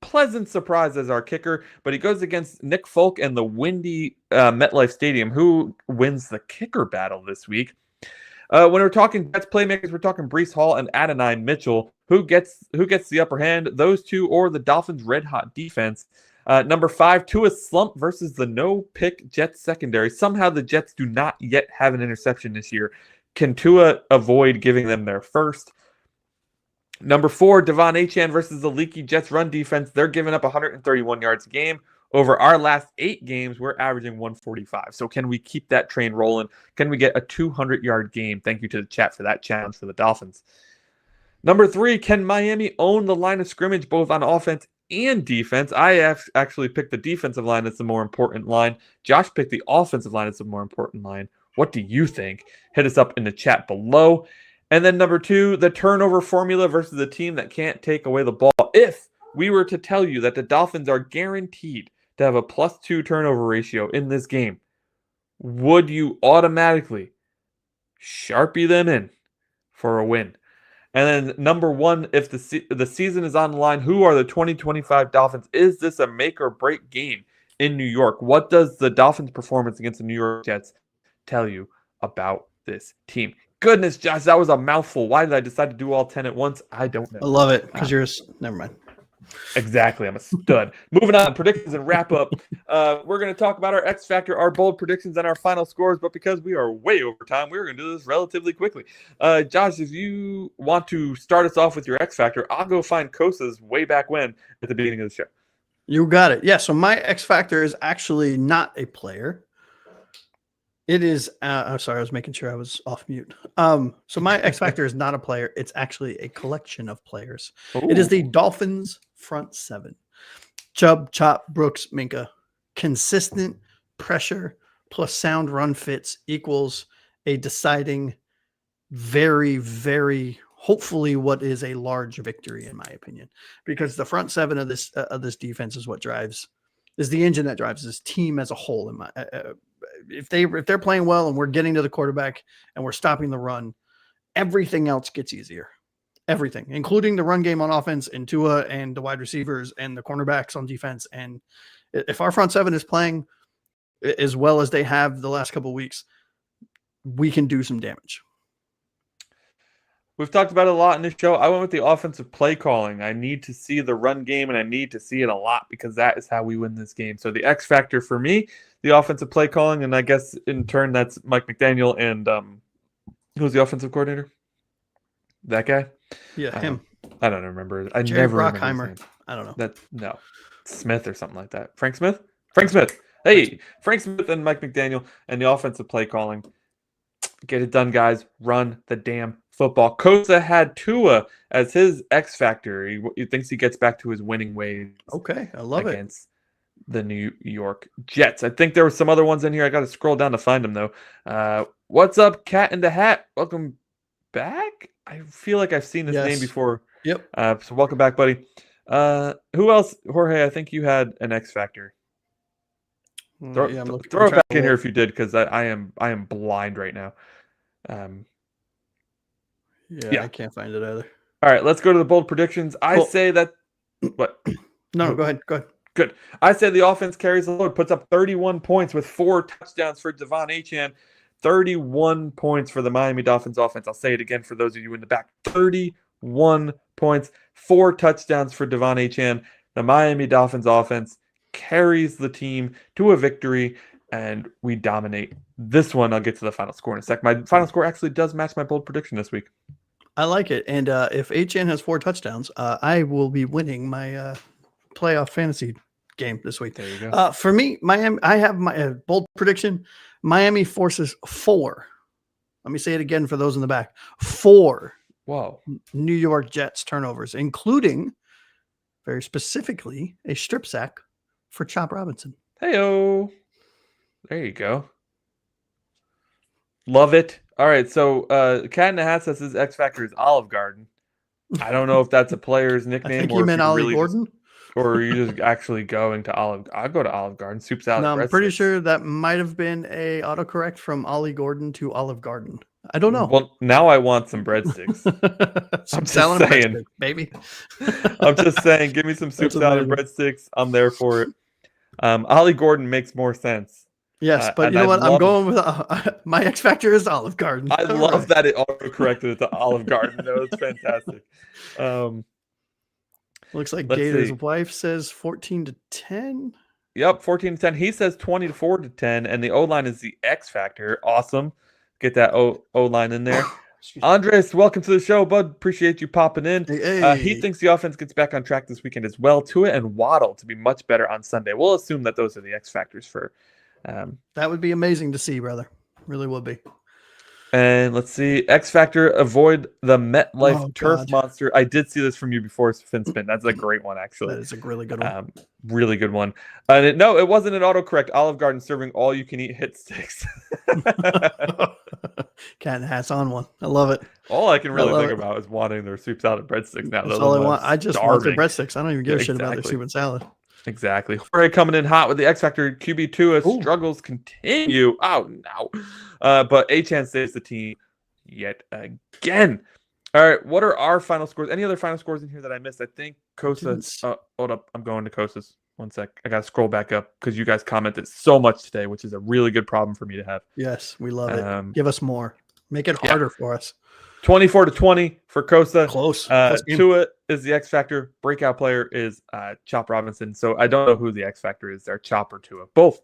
pleasant surprise as our kicker, but he goes against Nick Folk and the windy MetLife Stadium. Who wins the kicker battle this week? When we're talking Jets playmakers, we're talking Breece Hall and Adonai Mitchell. Who gets the upper hand? Those two or the Dolphins' red-hot defense? Number 5, Tua slump versus the no-pick Jets secondary. Somehow the Jets do not yet have an interception this year. Can Tua avoid giving them their first? Number 4, Achane versus the leaky Jets run defense. They're giving up 131 yards a game. Over our last 8 games, we're averaging 145. So can we keep that train rolling? Can we get a 200-yard game? Thank you to the chat for that challenge for the Dolphins. Number 3, can Miami own the line of scrimmage both on offense and defense? I actually picked the defensive line as the more important line. Josh picked the offensive line as the more important line. What do you think? Hit us up in the chat below. And then number 2, the turnover formula versus a team that can't take away the ball. If we were to tell you that the Dolphins are guaranteed to have a +2 turnover ratio in this game, would you automatically Sharpie them in for a win? And then number 1, if the season is on the line, who are the 2025 Dolphins? Is this a make or break game in New York? What does the Dolphins' performance against the New York Jets tell you about this team? Goodness, Josh, that was a mouthful. Why did I decide to do all 10 at once? I don't know. I love it because never mind. Exactly. I'm a stud. Moving on, predictions and wrap up. We're going to talk about our X Factor, our bold predictions, and our final scores. But because we are way over time, we're going to do this relatively quickly. Josh, if you want to start us off with your X Factor, I'll go find Kosa's way back when at the beginning of the show. You got it. Yeah. So my X Factor is actually not a player. It is. I'm sorry. I was making sure I was off mute. So my X Factor is not a player. It's actually a collection of players. Ooh. It is the Dolphins front 7. Chubb, Chop, Brooks, Minkah. Consistent pressure plus sound run fits equals a deciding, very, very hopefully what is a large victory in my opinion, because the front 7 of this defense is what is the engine that drives this team as a whole. In my if they're playing well and we're getting to the quarterback and we're stopping the run, everything else gets easier. Everything, including the run game on offense and Tua and the wide receivers and the cornerbacks on defense. And if our front 7 is playing as well as they have the last couple of weeks, we can do some damage. We've talked about it a lot in this show. I went with the offensive play calling. I need to see the run game, and I need to see it a lot because that is how we win this game. So the X factor for me, the offensive play calling, and I guess in turn that's Mike McDaniel and who's the offensive coordinator? That guy? Yeah, him. I don't remember. I Jerry never Brockheimer. remember his name. I don't know. No, Smith or something like that. Frank Smith. Hey, Frank Smith and Mike McDaniel and the offensive play calling. Get it done, guys. Run the damn football. Kosa had Tua as his X factor. He thinks he gets back to his winning ways. Okay, I love it. Against the New York Jets. I think there were some other ones in here. I got to scroll down to find them, though. What's up, Cat in the Hat? Welcome back. I feel like I've seen this name before. Yep. So welcome back, buddy. Who else? Jorge, I think you had an X factor. Throw it back in here if you did, because I am blind right now. Yeah, I can't find it either. All right, let's go to the bold predictions. I say that. What? No, go ahead. Good. I say the offense carries the load, puts up 31 points with 4 touchdowns for Achane. 31 points for the Miami Dolphins offense. I'll say it again for those of you in the back. 31 points, 4 touchdowns for Achane. The Miami Dolphins offense carries the team to a victory, and we dominate this one. I'll get to the final score in a sec. My final score actually does match my bold prediction this week. I like it. And if Achane has 4 touchdowns, I will be winning my playoff fantasy game this week. There you go. For me, Miami, I have my bold prediction. Miami forces 4. Let me say it again for those in the back. 4 New York Jets turnovers, including very specifically a strip sack for Chop Robinson. Hey-o. There you go. Love it. All right, so Cat in the Hat says his X Factor is Olive Garden. I don't know if that's a player's nickname. I think you meant Ollie Gordon. Or are you just actually going to Olive? I'll go to Olive Garden. Soup salad. No, I'm pretty sure that might have been a autocorrect from Ollie Gordon to Olive Garden. I don't know. Well, now I want some breadsticks. Some salad and breadsticks, baby. I'm just saying, give me some soup salad and breadsticks. I'm there for it. Ollie Gordon makes more sense Yes, but and you know I what? I'm love going with my X factor is Olive Garden. I All love right. that it auto-corrected it to Olive Garden. That was fantastic. Looks like Let's Gator's see. wife says 14-10. Yep, 14-10. He says 24-10, and the O-line is the X factor. Awesome. Get that O-line in there. Excuse me. Andres, welcome to the show, bud. Appreciate you popping in. Hey, He thinks the offense gets back on track this weekend as well. Tua and Waddle to be much better on Sunday. We'll assume that those are the X factors for. that would be amazing to see, brother. Really would be. And let's see, X Factor, avoid the MetLife turf God. monster. I did see this from you before, FinSpin. That's a great one, actually. That is a really good one. Really good one. And no, it wasn't an autocorrect. Olive Garden serving all you can eat hit sticks. Cat and hat's on one. I love it. All I can really think about is wanting their soup salad breadsticks now. That's all I want. I just want their breadsticks. I don't even give a shit about their soup and salad. Exactly. Jorge coming in hot with the X Factor. QB2 as struggles continue. Oh, no. But Achane saves the team yet again. All right. What are our final scores? Any other final scores in here that I missed? I think Kosa. Hold up. I'm going to Kosa's. One sec. I got to scroll back up because you guys commented so much today, which is a really good problem for me to have. Yes, we love it. Give us more. Make it harder for us. 24-20 for Kosa. Close. Tua is the X Factor. Breakout player is Chop Robinson. So I don't know who the X Factor is there, Chop or Tua. Both.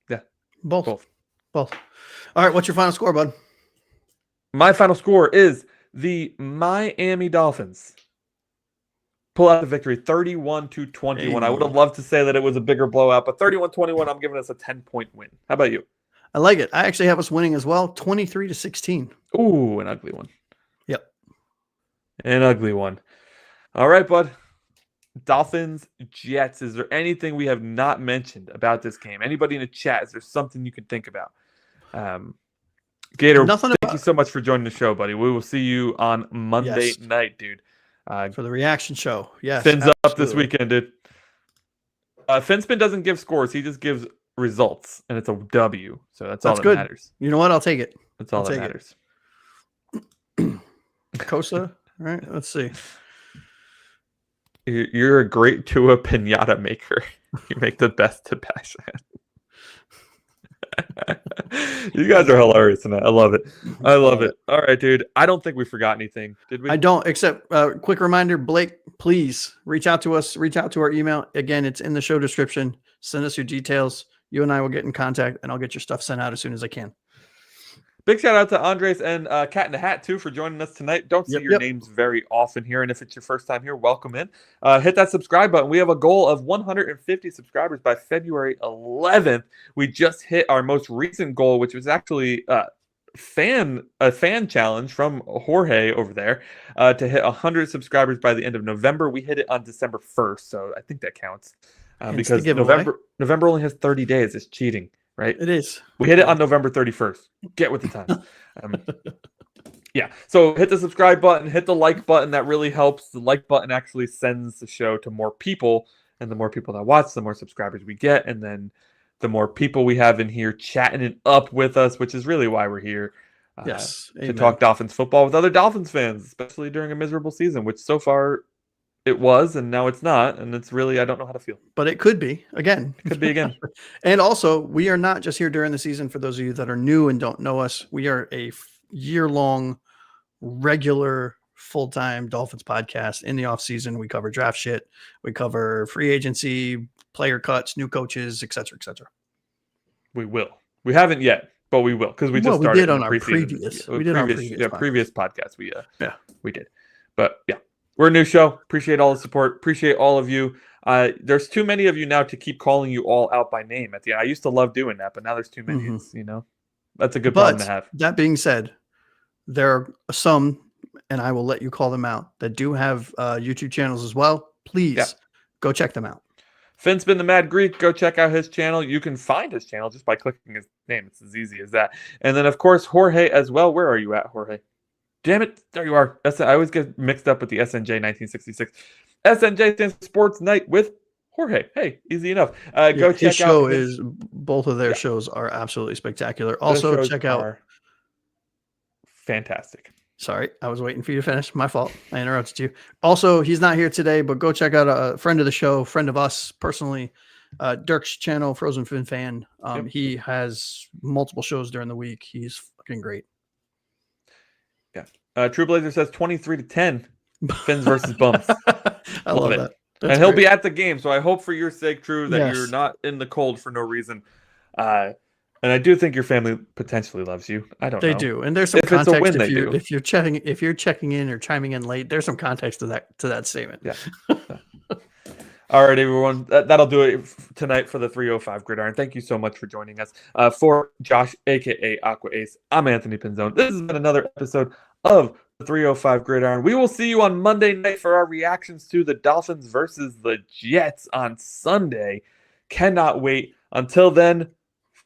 Yeah. Both. All right. What's your final score, bud? My final score is the Miami Dolphins pull out the victory 31-21. Hey. I would have loved to say that it was a bigger blowout, but 31-21, I'm giving us a 10-point win. How about you? I like it. I actually have us winning as well, 23-16. Ooh, an ugly one. Yep. An ugly one. All right, bud. Dolphins, Jets. Is there anything we have not mentioned about this game? Anybody in the chat? Is there something you can think about? Gator, thank you so much for joining the show, buddy. We will see you on Monday night, dude. For the reaction show. Yes. Fins up this weekend, dude. FinSpin doesn't give scores. He just gives results, and it's a W. So that's all that matters. You know what? I'll take it. That's all that matters. Kosa. All right. Let's see. You're a great Tua pinata maker. You make the best to bash. You guys are hilarious tonight. I love it. I love it. All right, dude. I don't think we forgot anything. Did we? I don't, except quick reminder, Blake, please reach out to us. Reach out to our email. Again, it's in the show description. Send us your details. You and I will get in contact, and I'll get your stuff sent out as soon as I can. Big shout out to Andres and Cat in the Hat, too, for joining us tonight. Don't see your names very often here, and if it's your first time here, welcome in. Hit that subscribe button. We have a goal of 150 subscribers by February 11th. We just hit our most recent goal, which was actually a fan challenge from Jorge over there to hit 100 subscribers by the end of November. We hit it on December 1st, so I think that counts because November only has 30 days. It's cheating. Right? It is. We hit it on November 31st. Get with the times. Yeah. So hit the subscribe button, hit the like button. That really helps. The like button actually sends the show to more people. And the more people that watch, the more subscribers we get. And then the more people we have in here chatting it up with us, which is really why we're here. To talk Dolphins football with other Dolphins fans, especially during a miserable season, which so far it was, and now it's not, and it's really, I don't know how to feel. But it could be, again. It could be again. And also, we are not just here during the season. For those of you that are new and don't know us, we are a year-long, regular, full-time Dolphins podcast. In the off-season, we cover draft shit. We cover free agency, player cuts, new coaches, et cetera, et cetera. We will. We haven't yet, but we will, because we just started. We did on our previous podcast. We did. But, yeah. We're a new show. Appreciate all the support. Appreciate all of you. There's too many of you now to keep calling you all out by name at the end. I used to love doing that, but now there's too many. Mm-hmm. That's a good problem to have. That being said, there are some, and I will let you call them out, that do have YouTube channels as well. Please go check them out. FinSpin the Mad Greek, go check out his channel. You can find his channel just by clicking his name. It's as easy as that. And then, of course, Jorge as well. Where are you at, Jorge? Damn it. There you are. I always get mixed up with the SNJ 1966. SNJ stands for Sports Night with Jorge. Hey, easy enough. Go check out. Both of their shows are absolutely spectacular. Also, check out. Fantastic. Sorry, I was waiting for you to finish. My fault. I interrupted you. Also, he's not here today, but go check out a friend of the show, friend of us personally, Dirk's channel, Frozen Fin Fan. Yep. He has multiple shows during the week. He's fucking great. Yeah. True Blazer says 23-10. Fins versus Bums. I love that. And he'll be at the game, so I hope for your sake, True, that you're not in the cold for no reason. And I do think your family potentially loves you. I don't know. They do, and there's some context win, if you're checking in or chiming in late. There's some context to that statement. Yeah. All right, everyone. That'll do it tonight for the 305 Gridiron. Thank you so much for joining us. For Josh, a.k.a. Aqua Ace, I'm Anthony Pinzone. This has been another episode of the 305 Gridiron. We will see you on Monday night for our reactions to the Dolphins versus the Jets on Sunday. Cannot wait. Until then,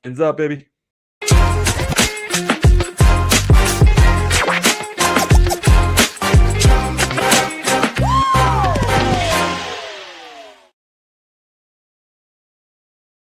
fins up, baby.